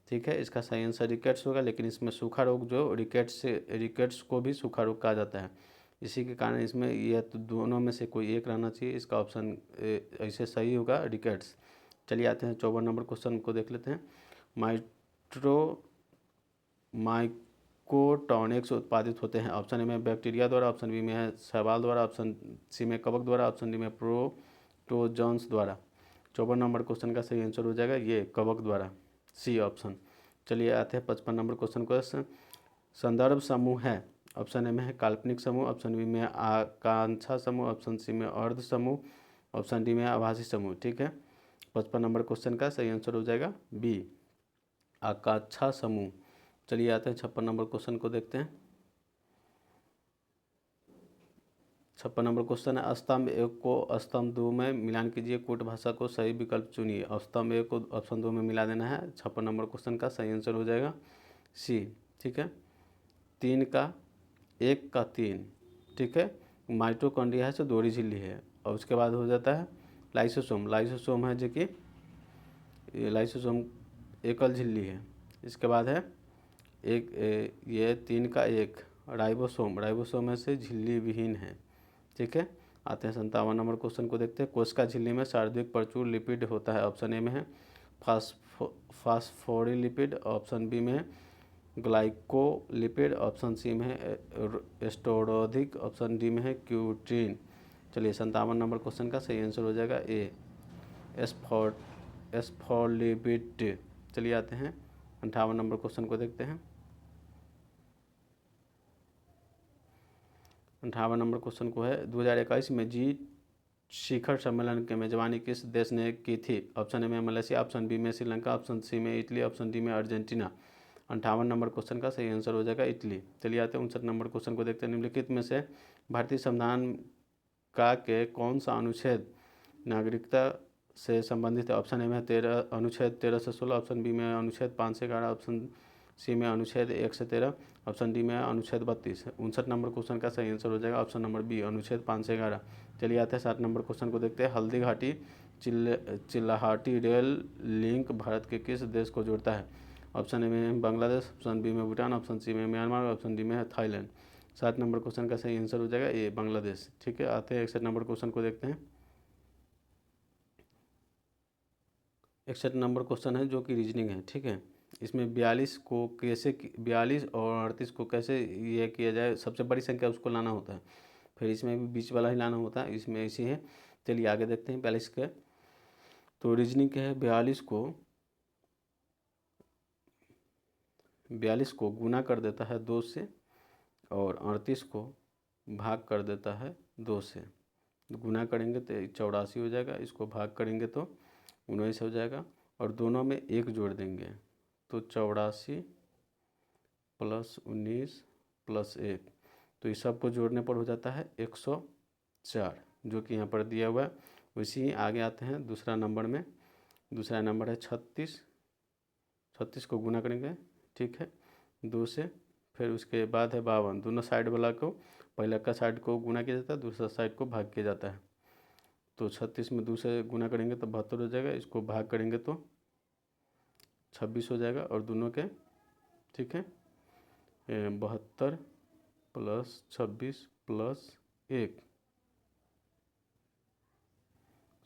ठीक है, इसका सही आंसर रिकेट्स होगा, लेकिन इसमें सूखा रोग जो रिकेट्स को भी सूखा रोग कहा जाता है। इसी के कारण इसमें यह तो दोनों में से कोई एक रहना चाहिए। इसका ऑप्शन ऐसे सही होगा रिकेट्स। चलिए आते हैं 54 नंबर क्वेश्चन को देख लेते हैं। माइकोटॉनिक्स उत्पादित होते हैं? ऑप्शन ए में बैक्टीरिया द्वारा, ऑप्शन बी में है शैवाल द्वारा, ऑप्शन सी में कवक द्वारा, ऑप्शन डी में प्रोटोजोन्स द्वारा। 54 नंबर क्वेश्चन का सही आंसर हो जाएगा ये कवक द्वारा, सी ऑप्शन। चलिए आते हैं 55 नंबर क्वेश्चन को। संदर्भ समूह है? ऑप्शन ए में है काल्पनिक समूह, ऑप्शन बी में है आकांक्षा समूह, ऑप्शन सी में अर्ध समूह, ऑप्शन डी में आभासी समूह। ठीक है, 55 नंबर क्वेश्चन का सही आंसर हो जाएगा बी, आकांक्षा समूह। चलिए आते हैं 56 नंबर क्वेश्चन को देखते हैं। 56 नंबर क्वेश्चन है स्तंभ एक को स्तंभ दो में मिलान कीजिए, कूट भाषा को सही विकल्प चुनिए। स्तंभ एक को ऑप्शन दो में मिला देना है। 56 नंबर क्वेश्चन का सही आंसर हो जाएगा सी। ठीक है, 3 का 1 का 3। ठीक है, माइटोकॉन्ड्रिया है सो दोहरी झिल्ली है। और उसके बाद हो जाता है लाइसोसोम। लाइसोसोम है जो कि लाइसोसोम एकल झिल्ली है। इसके बाद है ये 3 का 1 राइबोसोम। राइबोसोम में से झिल्ली विहीन है। ठीक है, आते हैं 57 नंबर क्वेश्चन को देखते हैं। कोशिका झिल्ली में सर्वाधिक प्रचुर लिपिड होता है? ऑप्शन ए में है फास्फोलिपिड, ऑप्शन बी में है ग्लाइकोलिपिड, ऑप्शन सी में है स्टोरोधिक, ऑप्शन डी में है क्यूट्रीन। चलिए 57 नंबर क्वेश्चन का सही आंसर हो जाएगा ए, एस्फोलिपिड। चलिए आते हैं 58 नंबर क्वेश्चन को देखते हैं। 58 नंबर क्वेश्चन को है 2021 में जी शिखर सम्मेलन की मेजबानी किस देश ने की थी? ऑप्शन ए में मलेशिया, ऑप्शन बी में श्रीलंका, ऑप्शन सी में इटली, ऑप्शन डी में अर्जेंटीना। 58 नंबर क्वेश्चन का सही आंसर हो जाएगा इटली। चलिए आते हैं 59 नंबर क्वेश्चन को देखते हैं। निम्नलिखित में से भारतीय संविधान का के कौन सा अनुच्छेद नागरिकता से संबंधित है? ऑप्शन ए में अनुच्छेद 13 से 16, ऑप्शन बी में अनुच्छेद 5 से 11, ऑप्शन सी में अनुच्छेद 1 से 13, ऑप्शन डी में अनुच्छेद 32। 59 नंबर क्वेश्चन का सही आंसर हो जाएगा ऑप्शन नंबर बी, अनुच्छेद 5 से 11। चलिए आते हैं 60 नंबर क्वेश्चन को देखते हैं। हल्दी घाटी चिल्लाहाटी रेल लिंक भारत के किस देश को जोड़ता है? ऑप्शन ए में बांग्लादेश, ऑप्शन बी में भूटान, ऑप्शन सी में म्यांमार, ऑप्शन डी में है थाईलैंड। 60 नंबर क्वेश्चन का सही आंसर हो जाएगा ए, बांग्लादेश। ठीक है, आते हैं 61 नंबर क्वेश्चन को देखते हैं। 61 नंबर क्वेश्चन है जो कि रीजनिंग है। ठीक है, इसमें 42 और 38 को कैसे ये किया जाए, सबसे बड़ी संख्या उसको लाना होता है, फिर इसमें भी बीच वाला ही लाना होता है, इसमें ऐसी है। चलिए आगे देखते हैं 42 के। तो रीजनिंग के है 42 को 42 को गुना कर देता है 2 से और 38 को भाग कर देता है 2 से। गुना करेंगे तो 84 हो जाएगा, इसको भाग करेंगे तो 19 हो जाएगा और दोनों में 1 जोड़ देंगे तो 84 प्लस 19 प्लस 1, तो इस सब को जोड़ने पर हो जाता है 104, जो कि यहाँ पर दिया हुआ है। वैसे ही आगे आते हैं दूसरा नंबर में। दूसरा नंबर है 36। 36 को गुना करेंगे, ठीक है, 2 से, फिर उसके बाद है 52। दोनों साइड वाला को, पहले का साइड को गुना किया जाता है, दूसरा साइड को भाग किया जाता है। तो 36 में 2 से गुना करेंगे तो 72 हो जाएगा, इसको भाग करेंगे तो 26 हो जाएगा और दोनों के, ठीक है, 72 प्लस 26 प्लस 1,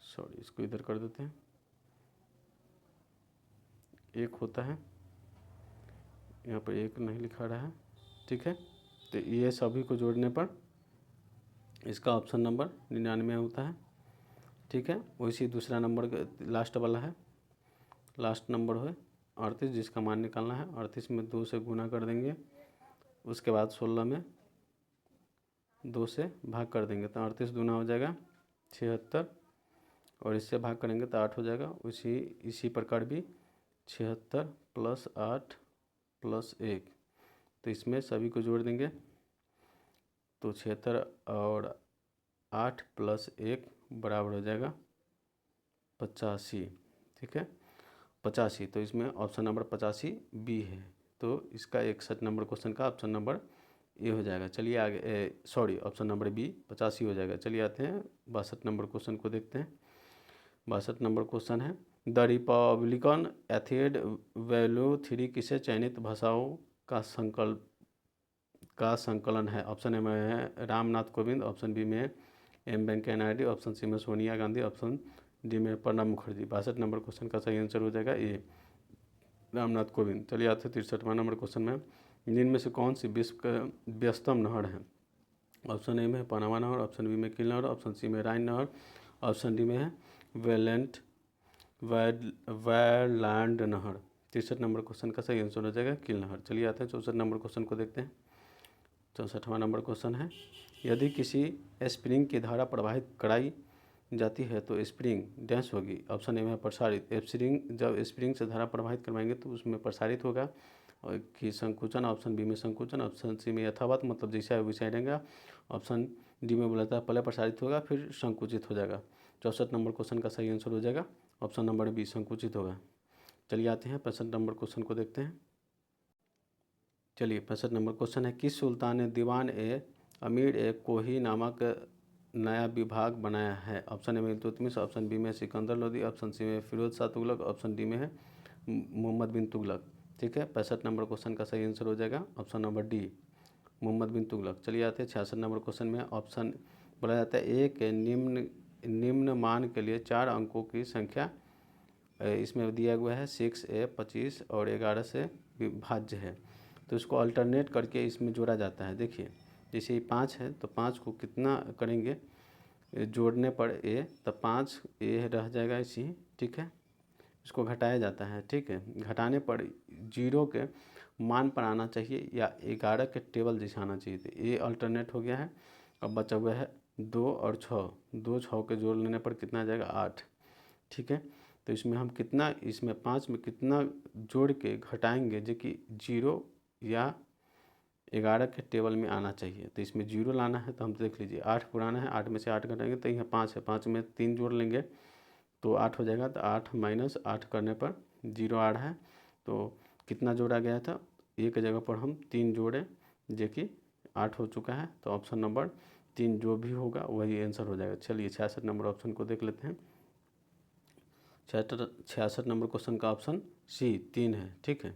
सॉरी इसको इधर कर देते हैं, 1 होता है, यहाँ पर 1 नहीं लिखा रहा है, ठीक है। तो ये सभी को जोड़ने पर इसका ऑप्शन नंबर 99 होता है, ठीक है। वैसे दूसरा नंबर लास्ट वाला है, लास्ट नंबर है 38, जिसका मान निकालना है। 38 में 2 से गुना कर देंगे, उसके बाद 16 में 2 से भाग कर देंगे तो 38 दूना हो जाएगा 76 और इससे भाग करेंगे तो 8 हो जाएगा। इसी प्रकार भी 76 प्लस 8 प्लस 1, तो इसमें सभी को जोड़ देंगे तो 76 और 8 प्लस 1 बराबर हो जाएगा 85, ठीक है, 85। तो इसमें ऑप्शन नंबर 85 बी है। तो इसका 61 नंबर क्वेश्चन का ऑप्शन नंबर ए हो जाएगा। चलिए आगे, सॉरी ऑप्शन नंबर बी 85 हो जाएगा। चलिए आते हैं 62 नंबर क्वेश्चन को देखते हैं। 62 नंबर क्वेश्चन है, द रिपब्लिकन एथियड वैल्यू 3 किसे चयनित भाषाओं का संकलन है? ऑप्शन ए में है रामनाथ कोविंद, ऑप्शन बी में M Venkaiah Naidu, option C में सोनिया गांधी, ऑप्शन डी में प्रणब मुखर्जी। 62 नंबर क्वेश्चन का सही आंसर हो जाएगा ए, रामनाथ कोविंद। चलिए आते 63वां नंबर क्वेश्चन में, निम्न में से कौन सी विश्व का व्यस्तम नहर है? ऑप्शन ए में है पनामा नहर, ऑप्शन बी में किल नहर, ऑप्शन सी में राइन नहर, ऑप्शन डी में है वेरलैंड नहर। 63 नंबर क्वेश्चन का सही आंसर हो जाएगा किल नहर। चलिए आते हैं 64 नंबर क्वेश्चन को देखते हैं। 64वां नंबर क्वेश्चन है, यदि किसी स्प्रिंग की धारा प्रवाहित कराई जाती है तो स्प्रिंग डैश होगी। ऑप्शन ए में प्रसारित, जब स्प्रिंग से धारा प्रवाहित करवाएंगे तो उसमें प्रसारित होगा, और कि संकुचन, ऑप्शन बी में संकुचन, ऑप्शन सी में यथावत, मतलब जैसा है वैसा रहेगा, ऑप्शन डी में बोला था पहले प्रसारित होगा फिर संकुचित हो जाएगा। 64 नंबर क्वेश्चन का सही आंसर हो जाएगा ऑप्शन नंबर बी, संकुचित होगा। चलिए आते हैं 65 नंबर क्वेश्चन को देखते हैं। चलिए 65 नंबर क्वेश्चन है, किस सुल्तान ने दीवान ए अमीर ए कोही नामक नया विभाग बनाया है? ऑप्शन ए में इल्तुतमिश, ऑप्शन बी में सिकंदर लोदी, ऑप्शन सी में फिरोज शाह तुगलक, ऑप्शन डी में है मोहम्मद बिन तुगलक, ठीक है। 65 नंबर क्वेश्चन का सही आंसर हो जाएगा ऑप्शन नंबर डी, मोहम्मद बिन तुगलक। चलिए आते हैं 66 नंबर क्वेश्चन में। ऑप्शन बोला जाता है ए के निम्न मान के लिए 4 अंकों की संख्या इसमें दिया हुआ है 6a 25 और 11 से विभाज्य है, तो इसको अल्टरनेट करके इसमें जोड़ा जाता है। देखिए जैसे ये 5 है तो 5 को कितना करेंगे जोड़ने पर ए, तो 5 ए रह जाएगा इसी, ठीक है, इसको घटाया जाता है, ठीक है, घटाने पर 0 के मान पर आना चाहिए या 11 के टेबल जैसा आना चाहिए, तो ये अल्टरनेट हो गया है। अब बचा हुआ है 2 और 6, 2 6 के जोड़ लेने पर कितना आ जाएगा 8, ठीक है। तो इसमें हम कितना, इसमें 5 में कितना जोड़ के घटाएंगे जो कि 0 या 11 के टेबल में आना चाहिए, तो इसमें 0 लाना है, तो हम देख लीजिए 8 पुराना है, 8 में से 8 घटाएंगे तो यहाँ 5 है, 5 में 3 जोड़ लेंगे तो 8 हो जाएगा, तो 8 माइनस 8 करने पर 0 आ रहा है, तो कितना जोड़ा गया था, एक जगह पर हम 3 जोड़े जो कि 8 हो चुका है, तो ऑप्शन नंबर 3 जो भी होगा वही आंसर हो जाएगा। चलिए 66 नंबर ऑप्शन को देख लेते हैं। 66 नंबर क्वेश्चन का ऑप्शन सी 3 है, ठीक है।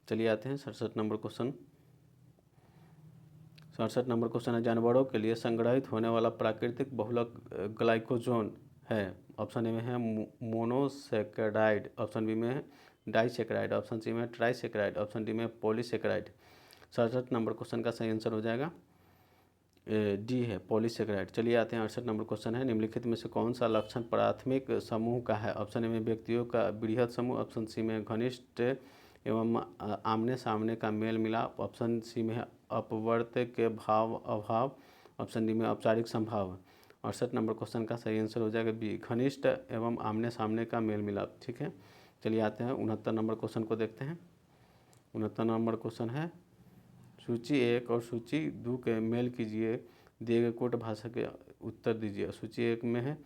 चलिए आते हैं 67 नंबर क्वेश्चन। 67 नंबर क्वेश्चन है, जानवरों के लिए संग्रहित होने वाला प्राकृतिक बहुलक ग्लाइकोजन है? ऑप्शन ए में है मोनोसेकेराइड, ऑप्शन बी में है डाइसेकेराइड, ऑप्शन सी में ट्राइसेकेराइड, ऑप्शन डी में पॉलीसेकेराइड। 67 नंबर क्वेश्चन का सही आंसर हो जाएगा डी है, पॉलीसेकेराइड। चलिए आते हैं 68 नंबर क्वेश्चन है, निम्नलिखित में से कौन सा लक्षण प्राथमिक समूह का है? ऑप्शन ए में व्यक्तियों का बृहद समूह, ऑप्शन सी में घनिष्ठ एवं आमने सामने का मेल मिलाप। ऑप्शन सी में है अपवर्त्य के भाव अभाव। ऑप्शन डी में औपचारिक संभाव। 68 नंबर क्वेश्चन का सही आंसर हो जाएगा बी, घनिष्ठ एवं आमने सामने का मेल मिलाप। ठीक है, चलिए आते हैं 69 नंबर क्वेश्चन को देखते हैं। 69 नंबर क्वेश्चन है, सूची 1 और सूची 2 के मेल कीजिए, दिए गए कोट भाषा के उत्तर दीजिए। सूची 1 में है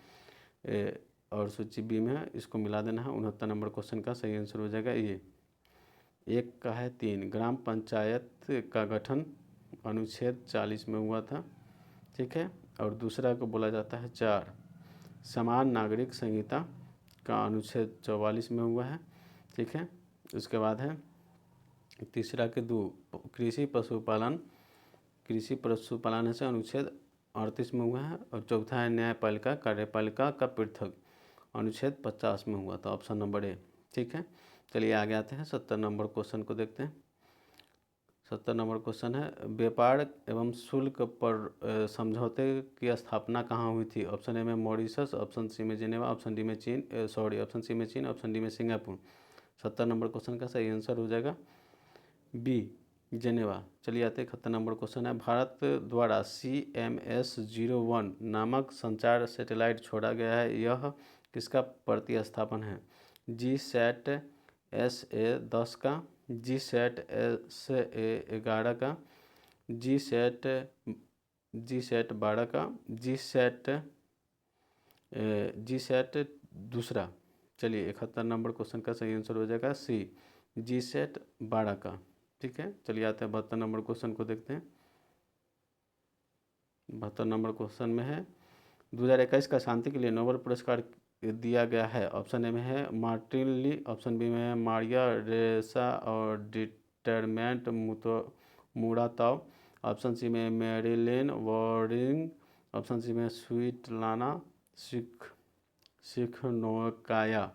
और सूची बी में है, इसको मिला देना है। 69 नंबर क्वेश्चन का सही आंसर हो जाएगा ये। एक का है 3, ग्राम पंचायत का गठन अनुच्छेद 40 में हुआ था। ठीक है, और दूसरा को बोला जाता है 4, समान नागरिक संहिता का अनुच्छेद 44 में हुआ है। ठीक है, उसके बाद है तीसरा के 2, कृषि पशुपालन से अनुच्छेद 38 में हुआ है। और चौथा है न्यायपालिका कार्यपालिका का पृथक अनुच्छेद 50 में हुआ था। Option number A. ठीक है, चलिए आगे आते हैं 70 नंबर क्वेश्चन को देखते हैं। 70 नंबर क्वेश्चन है, व्यापार एवं शुल्क पर समझौते की स्थापना कहाँ हुई थी। ऑप्शन ए में मॉरिशस, ऑप्शन सी में जिनेवा, ऑप्शन डी में ऑप्शन सी में चीन, ऑप्शन डी में सिंगापुर। 70 नंबर क्वेश्चन का सही आंसर हो जाएगा बी, जिनेवा। चलिए आते हैं 71 नंबर क्वेश्चन है, भारत द्वारा CMS-01 नामक संचार सैटेलाइट छोड़ा गया है, यह किसका प्रतिस्थापन है। GSAT-SA-10 का, GSAT-SA-11 का, GSAT-12 का, GSAT दूसरा। चलिए 71 नंबर क्वेश्चन का सही आंसर हो जाएगा सी, GSAT-12 का। ठीक है, चलिए आते हैं 72 नंबर क्वेश्चन को देखते हैं। 72 नंबर क्वेश्चन में है, 2021 का शांति के लिए नोबेल पुरस्कार दिया गया है। ऑप्शन ए में है मार्टिन ली, ऑप्शन बी में है मारिया रेसा और डिटरमेंट मुराताव, ऑप्शन सी में मैरिलेन वॉरिंग, ऑप्शन सी में स्वीटलाना सिखनोकाया।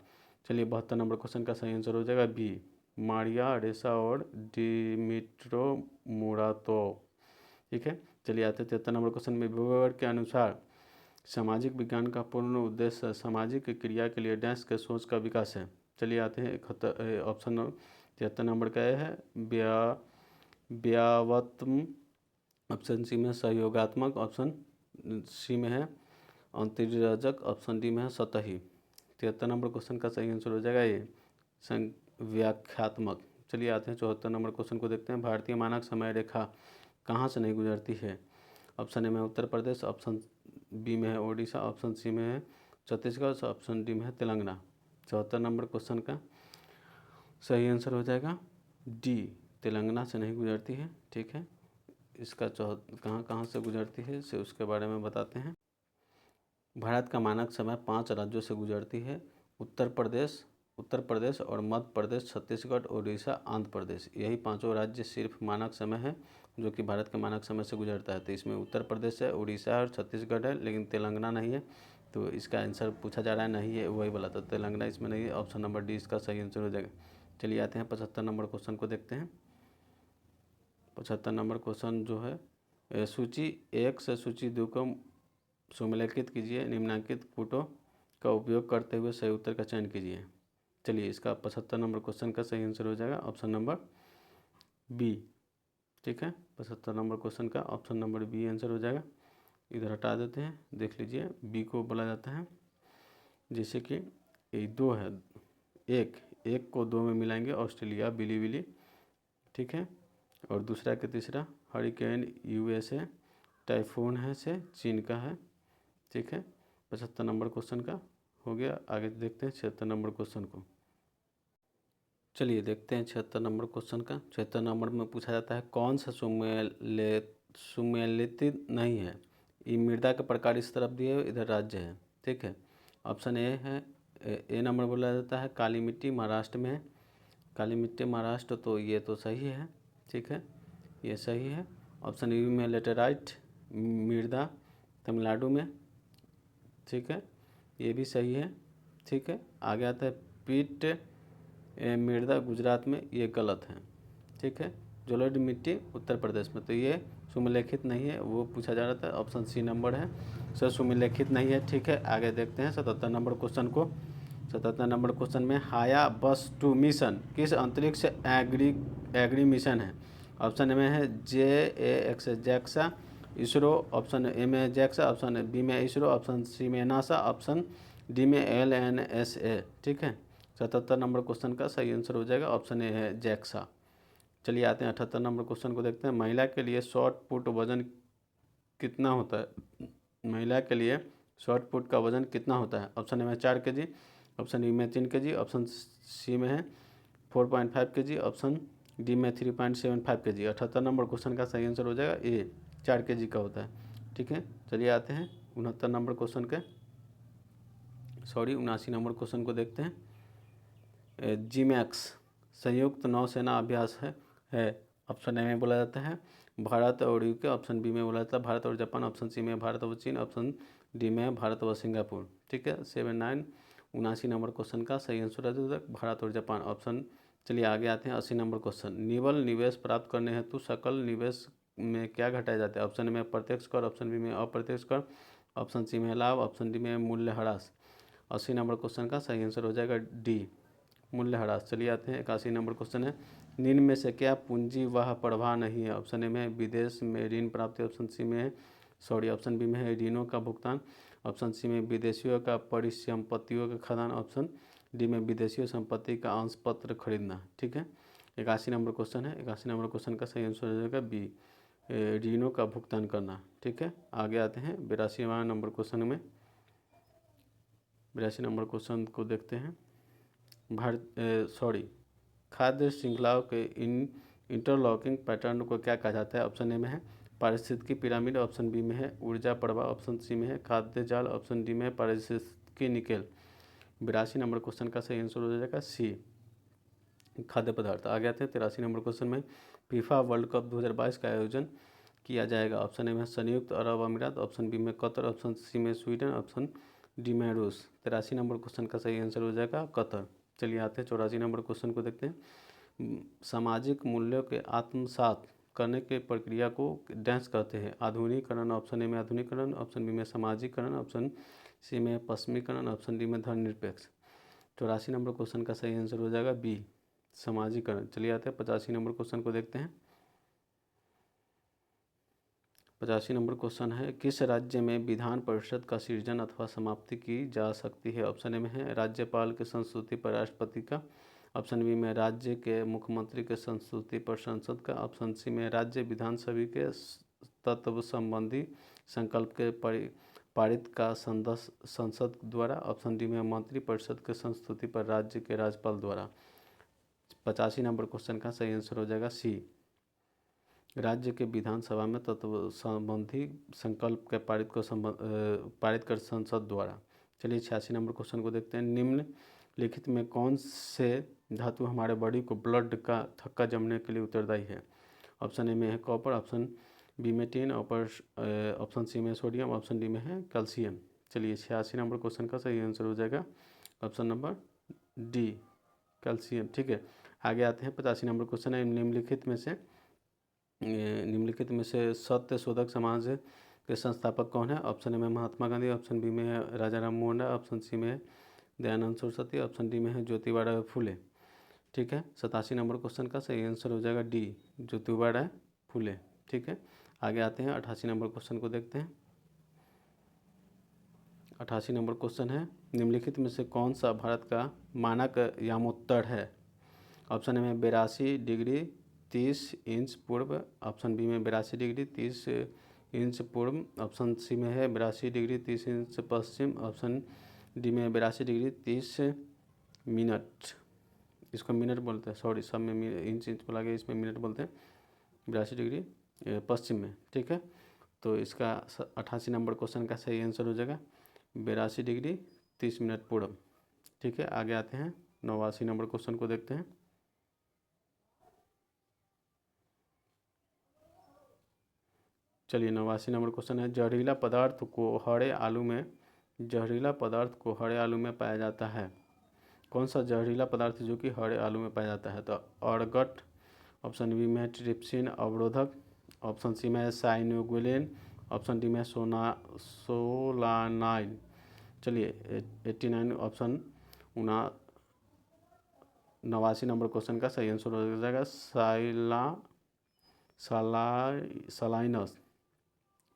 चलिए 72 नंबर क्वेश्चन का सही आंसर हो जाएगा बी, मारिया रेसा और डिमिट्रो मुरातोव। ठीक है, चलिए आते हैं 73 नंबर क्वेश्चन में, विवर के अनुसार सामाजिक विज्ञान का पूर्ण उद्देश्य सामाजिक क्रिया के लिए डैश के सोच का विकास है। चलिए आते हैं ऑप्शन 73 नंबर का है व्यावत्म, ऑप्शन सी में सहयोगात्मक, ऑप्शन सी में है अंतर्रजक, ऑप्शन डी में है सतही। 73 नंबर क्वेश्चन का सही आंसर हो जाएगा ये व्याख्यात्मक। चलिए आते हैं 74 नंबर क्वेश्चन को देखते हैं, भारतीय मानक समय रेखा कहाँ से नहीं गुजरती है। ऑप्शन ए में उत्तर प्रदेश, ऑप्शन बी में है ओडिशा, ऑप्शन सी में है छत्तीसगढ़, ऑप्शन डी में है तेलंगाना। 74 नंबर क्वेश्चन का सही आंसर हो जाएगा डी, तेलंगाना से नहीं गुजरती है। ठीक है, इसका कहाँ से गुजरती है से उसके बारे में बताते हैं। भारत का मानक समय 5 राज्यों से गुजरती है, उत्तर प्रदेश और मध्य प्रदेश, छत्तीसगढ़, उड़ीसा, आंध्र प्रदेश। यही 5 राज्य सिर्फ मानक समय है जो कि भारत के मानक समय से गुजरता है। तो इसमें उत्तर प्रदेश है, उड़ीसा और छत्तीसगढ़ है, लेकिन तेलंगाना नहीं है। तो इसका आंसर पूछा जा रहा है, नहीं है वही बोला था, तेलंगाना इसमें नहीं है। ऑप्शन नंबर डी इसका सही आंसर हो जाएगा। चलिए आते हैं 75 नंबर क्वेश्चन को देखते हैं। 75 नंबर क्वेश्चन जो है, सूची 1 से सूची 2 को सुमेलित कीजिए, निम्नलिखित कूटों का उपयोग करते हुए सही उत्तर का चयन कीजिए। चलिए इसका 75 नंबर क्वेश्चन का सही आंसर हो जाएगा ऑप्शन नंबर बी। ठीक है, 75 नंबर क्वेश्चन का ऑप्शन नंबर बी आंसर हो जाएगा। इधर हटा देते हैं, देख लीजिए बी को बोला जाता है, जैसे कि 2 है, एक को 2 में मिलाएंगे, ऑस्ट्रेलिया, बिली, ठीक है, और दूसरा के तीसरा हरिकेन USA, टाइफून है से चीन का है। ठीक है, 75 नंबर क्वेश्चन का हो गया। आगे देखते हैं 76 नंबर क्वेश्चन को। चलिए देखते हैं 76 नंबर क्वेश्चन का। 76 नंबर में पूछा जाता है, कौन सा सुमेलित नहीं है। ये मृदा के प्रकार इस तरफ दिए हुए, इधर राज्य है। ठीक है, ऑप्शन ए है, ए नंबर बोला जाता है काली मिट्टी महाराष्ट्र में है, काली मिट्टी महाराष्ट्र, तो ये तो सही है। ठीक है, ये सही है। ऑप्शन बी में लेटेराइट मृदा तमिलनाडु में। ठीक है, ये भी सही है। ठीक है, आगे आता है पीट मृदा गुजरात में, ये गलत है। ठीक है, जलोढ़ मिट्टी उत्तर प्रदेश में, तो ये सुमेलित नहीं है, वो पूछा जा रहा था। ऑप्शन सी नंबर है सर, सुमेलित नहीं है। ठीक है, आगे देखते हैं 77 नंबर क्वेश्चन को। 77 नंबर क्वेश्चन में हाया बस 2 मिशन किस अंतरिक्ष एग्री मिशन है? ऑप्शन ए में है JAX JAXA, ISRO, option A में है जैक्सा, ऑप्शन बी में इसरो, ऑप्शन सी में नासा, ऑप्शन डी में LNSA। ठीक है, 77 नंबर क्वेश्चन का सही आंसर हो जाएगा ऑप्शन ए है जैक्सा। चलिए आते हैं 78 नंबर क्वेश्चन को देखते हैं। महिला के लिए शॉर्ट पुट वजन कितना होता है? महिला के लिए शॉर्ट पुट का वजन कितना होता है? ऑप्शन ए में 4 kg, ऑप्शन बी में 3 kg, ऑप्शन सी में है 4.5 kg, ऑप्शन डी में 3.75 kg। 78 नंबर क्वेश्चन का सही आंसर हो जाएगा ए, 4 kg का होता है। ठीक है, चलिए आते हैं 69 नंबर क्वेश्चन के 79 नंबर क्वेश्चन को देखते हैं। GMAX संयुक्त नौसेना अभ्यास है। ऑप्शन ए में बोला जाता है भारत और यूके, ऑप्शन बी में बोला जाता है भारत और जापान, ऑप्शन सी में भारत और चीन, ऑप्शन डी में भारत और सिंगापुर। ठीक है, 79 नंबर क्वेश्चन का सही आंसर है भारत और जापान ऑप्शन। चलिए आगे आते हैं 80 नंबर क्वेश्चन। निवल निवेश प्राप्त करने हेतु सकल निवेश में क्या घटाया जाता है? ऑप्शन में प्रत्यक्ष कर, ऑप्शन बी में अप्रत्यक्ष कर, ऑप्शन सी में लाभ, ऑप्शन डी में मूल्य ह्रास। 80 नंबर क्वेश्चन का सही आंसर हो जाएगा डी, मूल्य ह्रास। चलिए आते हैं 81 नंबर क्वेश्चन है निम्न में से क्या पूंजी वह प्रवाह नहीं है? ऑप्शन ए में विदेश में ऋण प्राप्ति, ऑप्शन सी में है ऑप्शन बी में है ऋणों का भुगतान, ऑप्शन सी में विदेशियों का परिसंपत्तियों का खदान, ऑप्शन डी में विदेशियों संपत्ति का अंश पत्र खरीदना। ठीक है, 81 नंबर क्वेश्चन है। 81 नंबर क्वेश्चन का सही आंसर हो जाएगा बी, ऋणों का भुगतान करना। ठीक है, आगे आते हैं 82वां नंबर क्वेश्चन में। 82 नंबर क्वेश्चन को देखते हैं। खाद्य श्रृंखलाओं के इंटरलॉकिंग पैटर्न को क्या कहा जाता है? ऑप्शन ए में है पारिस्थितिकी पिरामिड, ऑप्शन बी में है ऊर्जा प्रवाह, ऑप्शन सी में है खाद्य जाल, ऑप्शन डी में है पारिस्थितिकी निकेल। 82 नंबर क्वेश्चन का सही आंसर हो जाएगा सी, खाद्य पदार्थ। आगे आते हैं 83 नंबर क्वेश्चन में। फीफा वर्ल्ड कप 2022 का आयोजन किया जाएगा। ऑप्शन ए में संयुक्त अरब अमीरात, ऑप्शन बी में कतर, ऑप्शन सी में स्वीडन, ऑप्शन डी में रूस। 83 नंबर क्वेश्चन का सही आंसर हो जाएगा कतर। चलिए आते हैं 84 नंबर क्वेश्चन को देखते हैं। सामाजिक मूल्यों के आत्मसात करने के प्रक्रिया को डैश कहते हैं? आधुनिकीकरण, ऑप्शन ए में आधुनिकीकरण, ऑप्शन बी में सामाजिकरण, ऑप्शन सी में पश्चिमीकरण, ऑप्शन डी में धर्मनिरपेक्ष। 84 नंबर क्वेश्चन का सही आंसर हो जाएगा बी, सामाजिकरण। चलिए आते हैं 85 नंबर क्वेश्चन को देखते हैं। 85 नंबर क्वेश्चन है किस राज्य में विधान परिषद का सृजन अथवा समाप्ति की जा सकती है? ऑप्शन ए में है राज्यपाल की संस्तुति पर राष्ट्रपति का, ऑप्शन बी में राज्य के मुख्यमंत्री के संस्तुति पर संसद का, ऑप्शन सी में राज्य विधानसभा के तत्व संबंधी संकल्प के पारित का संसद द्वारा, ऑप्शन डी में मंत्री परिषद के संस्तुति पर राज्य के राज्यपाल द्वारा। 85 नंबर क्वेश्चन का सही आंसर हो जाएगा सी, राज्य के विधानसभा में तत्व संबंधी संकल्प के पारित कर संसद द्वारा। चलिए 86 नंबर क्वेश्चन को देखते हैं। निम्नलिखित में कौन से धातु हमारे बॉडी को ब्लड का थक्का जमने के लिए उत्तरदायी है? ऑप्शन ए में है कॉपर, ऑप्शन बी में टिन, ऑप्शन सी में सोडियम, ऑप्शन डी में है कैल्शियम। चलिए 86 नंबर क्वेश्चन का सही आंसर हो जाएगा ऑप्शन नंबर डी, कैल्शियम। ठीक है, आगे आते हैं 85 नंबर क्वेश्चन है निम्नलिखित में से सत्य शोधक समाज के संस्थापक कौन है? ऑप्शन ए में महात्मा गांधी, ऑप्शन बी में है राजा राम मोहन राय, ऑप्शन सी में है दयानंद सरस्वती, ऑप्शन डी में है ज्योतिबा राय फुले। ठीक है, 87 नंबर क्वेश्चन का सही आंसर हो जाएगा डी, ज्योतिबा राय फुले। ठीक है, आगे आते हैं 88 नंबर क्वेश्चन को देखते हैं। 88 नंबर क्वेश्चन है निम्नलिखित में से कौन सा भारत का मानक यामोत्तर है? ऑप्शन ए में 82 डिग्री 30 इंच पूर्व, ऑप्शन बी में 82 डिग्री 30 इंच पूर्व, ऑप्शन सी में है 82 डिग्री 30 इंच पश्चिम, ऑप्शन डी में 82 डिग्री 30 मिनट, इसको मिनट बोलते हैं, सॉरी सब में इंच बोला गया, इसमें मिनट बोलते हैं, 82 डिग्री पश्चिम में। ठीक है, तो इसका 88 नंबर क्वेश्चन का सही आंसर हो जाएगा 82 डिग्री 30 मिनट पूर्व। ठीक है, आगे आते हैं 89 नंबर क्वेश्चन को देखते हैं। चलिए 89 नंबर क्वेश्चन है जहरीला पदार्थ को हरे आलू में पाया जाता है? कौन सा जहरीला पदार्थ जो कि हरे आलू में पाया जाता है? तो अर्गट, ऑप्शन बी में ट्रिप्सिन अवरोधक, ऑप्शन सी में साइनोग्विलिन, ऑप्शन डी में सोलानाइन। चलिए 89 ऑप्शन नवासी नंबर क्वेश्चन का सही आंसर हो जाएगा सालाइनस।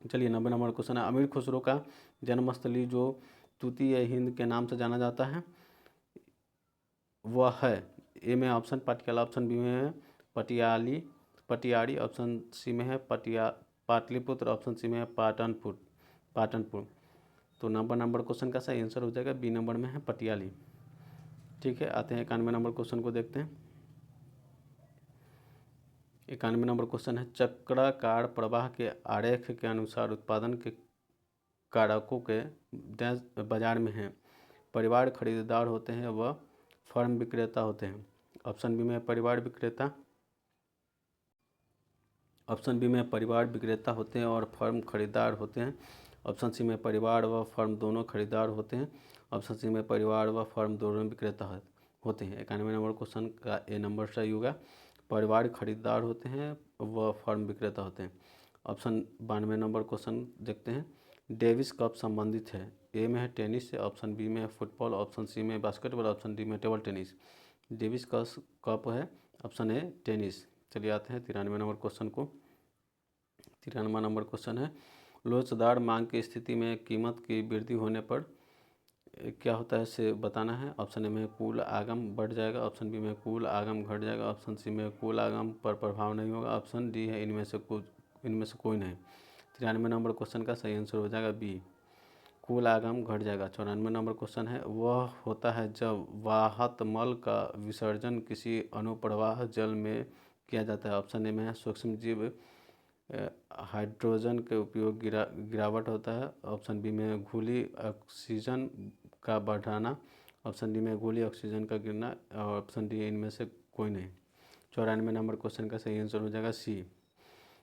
चलिए 90 नंबर क्वेश्चन है, अमीर खुसरो का जन्मस्थली जो तूतीय हिंद के नाम से जाना जाता है वह है। ए में ऑप्शन पटियाला, ऑप्शन बी में है पटियाड़ी, ऑप्शन सी में है पाटलिपुत्र, ऑप्शन सी में है पाटनपुर। तो 90 नंबर क्वेश्चन का सही आंसर हो जाएगा बी नंबर में है पटियाली। ठीक है, आते हैं 91 नंबर क्वेश्चन को देखते हैं। 91 नंबर क्वेश्चन है, चक्राकार प्रवाह के आरेख के अनुसार उत्पादन के कारकों के बाजार में हैं। परिवार खरीदार होते हैं व फर्म विक्रेता होते हैं। ऑप्शन बी में परिवार विक्रेता, ऑप्शन बी में परिवार विक्रेता होते हैं और फर्म खरीदार होते हैं। ऑप्शन सी में परिवार व फर्म दोनों खरीदार होते हैं। ऑप्शन सी में परिवार व फर्म दोनों विक्रेता होते हैं। 91 नंबर क्वेश्चन का ए नंबर सही होगा, परिवार खरीदार होते हैं व फर्म विक्रेता होते हैं। ऑप्शन 92 नंबर क्वेश्चन देखते हैं, डेविस कप संबंधित है। ए में है टेनिस से, ऑप्शन बी में है फुटबॉल, ऑप्शन सी में बास्केटबॉल, ऑप्शन डी में टेबल टेनिस। डेविस कप है, ऑप्शन ए टेनिस। चलिए आते हैं 93 नंबर क्वेश्चन को। 93 नंबर क्वेश्चन है, लोचदार मांग की स्थिति में कीमत की वृद्धि होने पर क्या होता है इसे बताना है। ऑप्शन ए में कुल आगम बढ़ जाएगा, ऑप्शन बी में कुल आगम घट जाएगा, ऑप्शन सी में कुल आगम पर प्रभाव नहीं होगा, ऑप्शन डी है इनमें से कोई नहीं। 93 नंबर क्वेश्चन का सही आंसर हो जाएगा बी, कुल आगम घट जाएगा। 94 नंबर क्वेश्चन है, वह होता है जब वाहत मल का विसर्जन किसी अनुप्रवाह जल में किया जाता है। ऑप्शन ए में है सूक्ष्म जीव हाइड्रोजन के उपयोग गिरावट होता है। ऑप्शन बी में घुली ऑक्सीजन का बढ़ाना, ऑप्शन डी में घुली ऑक्सीजन का गिरना, और ऑप्शन डी इनमें से कोई नहीं। 94 नंबर क्वेश्चन का सही आंसर हो जाएगा सी,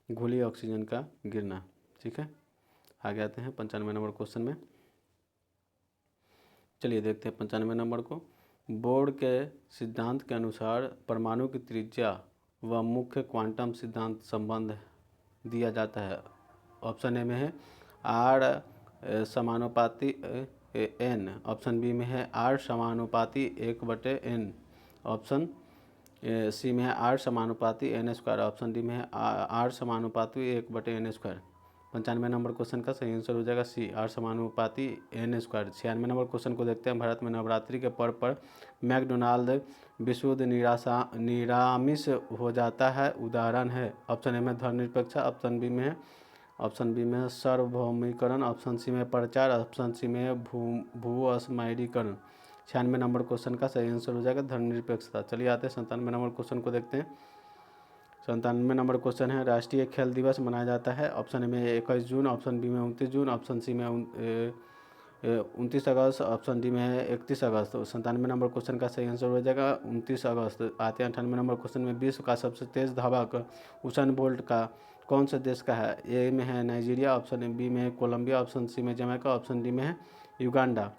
घुली ऑक्सीजन का गिरना। ठीक है, आगे आते हैं 95 नंबर क्वेश्चन में। चलिए देखते हैं 95 नंबर को। बोर्ड के सिद्धांत के अनुसार परमाणु की त्रिज्या व मुख्य क्वांटम सिद्धांत संबंध दिया जाता है। ऑप्शन ए में है आर समानुपाती एन, ऑप्शन बी में है आर समानुपाती 1/n, ऑप्शन सी में है आर समानुपाती n स्क्वायर, ऑप्शन डी में है आर समानुपाती 1/n²। 95 नंबर क्वेश्चन का सही आंसर हो जाएगा सी, आर समानुपाती n स्क्वायर। 96 नंबर क्वेश्चन को देखते हैं, भारत में नवरात्रि के पर्व पर मैकडोनाल्ड विशुद्ध निरामिष हो जाता है, उदाहरण है। ऑप्शन ए में धर्मनिरपेक्षा, ऑप्शन बी में सार्वभौमिकरण, ऑप्शन सी में प्रचार, ऑप्शन सी में भूअस्मरीकरण। 96 नंबर क्वेश्चन का सही आंसर हो जाएगा धर्मनिरपेक्षता। चलिए आते हैं 97 नंबर क्वेश्चन को देखते हैं। 97 नंबर क्वेश्चन है, राष्ट्रीय खेल दिवस मनाया जाता है। ऑप्शन ए में 21 जून, ऑप्शन बी में 29 जून, ऑप्शन सी में 29 अगस्त, ऑप्शन डी में है 31 अगस्त। 97 नंबर क्वेश्चन का सही आंसर हो जाएगा 29 अगस्त। आते हैं 98 नंबर क्वेश्चन में, विश्व का सबसे तेज़ धावक उसेन बोल्ट का कौन से देश का है। ए में है नाइजीरिया, ऑप्शन बी में है कोलंबिया, ऑप्शन सी में जमैका, ऑप्शन डी में है युगांडा।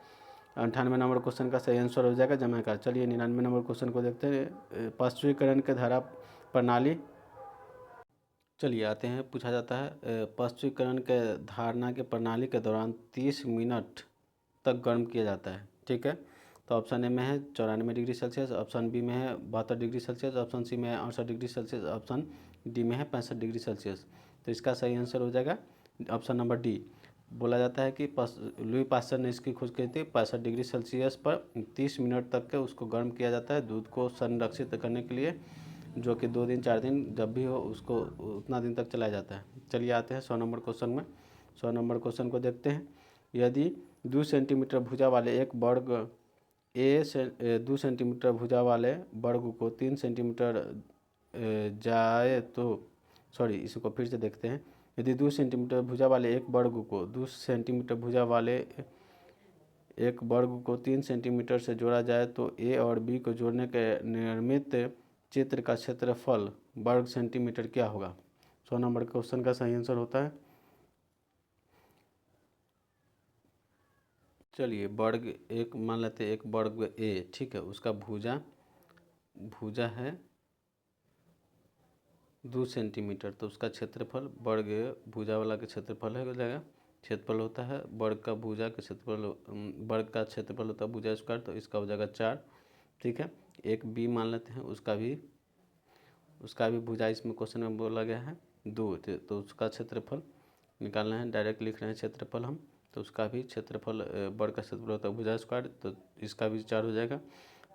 98 नंबर क्वेश्चन का सही आंसर हो जाएगा जमैका। चलिए 99 नंबर क्वेश्चन को देखते हैं, पाश्चुरीकरण के धारा प्रणाली। चलिए आते हैं, पूछा जाता है पाश्चुरीकरण के धारणा के प्रणाली के दौरान 30 मिनट तक गर्म किया जाता है। ठीक है, तो ऑप्शन ए में है 94 डिग्री सेल्सियस, ऑप्शन बी में है 72 डिग्री सेल्सियस, ऑप्शन सी में है 68 डिग्री सेल्सियस, ऑप्शन डी में है 65 डिग्री सेल्सियस। तो इसका सही आंसर हो जाएगा ऑप्शन नंबर डी। बोला जाता है कि लुई पास्चर ने इसकी खोज की थी। 65 डिग्री सेल्सियस पर 30 मिनट तक के उसको गर्म किया जाता है दूध को संरक्षित करने के लिए, जो कि 2 दिन 4 दिन जब भी हो उसको उतना दिन तक चलाया जाता है। चलिए आते हैं 100 नंबर क्वेश्चन में। 100 नंबर क्वेश्चन को देखते हैं, यदि 2 सेंटीमीटर भुजा वाले एक वर्ग 2 सेंटीमीटर भुजा वाले वर्ग को 3 सेंटीमीटर जाए तो इसको फिर से देखते हैं। यदि 2 सेंटीमीटर भुजा वाले एक वर्ग को 2 सेंटीमीटर भुजा वाले एक वर्ग को 3 सेंटीमीटर से जोड़ा जाए तो ए और बी को जोड़ने के निर्मित चित्र का क्षेत्रफल वर्ग सेंटीमीटर क्या होगा। 100 नंबर क्वेश्चन का सही आंसर होता है, चलिए वर्ग एक मान लेते हैं, एक वर्ग ए, ठीक है, उसका भुजा है 2 सेंटीमीटर, तो उसका क्षेत्रफल वर्ग भुजा वाला के क्षेत्रफल है हो जाएगा क्षेत्रफल होता है, वर्ग का भुजा का क्षेत्रफल, वर्ग का क्षेत्रफल होता है भुजा स्क्वायर, तो इसका हो जाएगा 4। ठीक है, एक बी मान लेते हैं, उसका भी भुजा इसमें क्वेश्चन में बोला गया है 2, तो उसका क्षेत्रफल निकालना है, डायरेक्ट लिख रहे हैं क्षेत्रफल हम, तो उसका भी क्षेत्रफल वर्ग का क्षेत्रफल होता है भुजा स्क्वायर, तो इसका भी 4 हो जाएगा।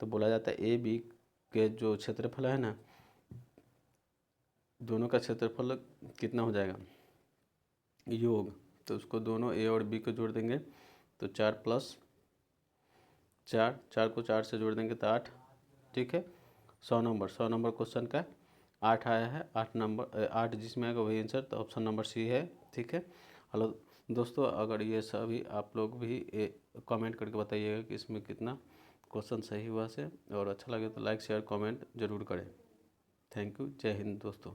तो बोला जाता है ए बी के जो क्षेत्रफल है ना, दोनों का क्षेत्रफल कितना हो जाएगा, योग, तो उसको दोनों ए और बी को जोड़ देंगे तो 4 + 4, 4 को 4 से जोड़ देंगे तो 8। ठीक है, 100 नंबर क्वेश्चन का 8 आया है, 8 जिसमें आएगा वही आंसर, तो ऑप्शन नंबर सी है। ठीक है, हेलो दोस्तों, अगर ये सभी आप लोग भी कमेंट करके बताइएगा कि इसमें कितना क्वेश्चन सही हुआ से, और अच्छा लगे तो लाइक शेयर कमेंट जरूर करें। थैंक यू, जय हिंद दोस्तों।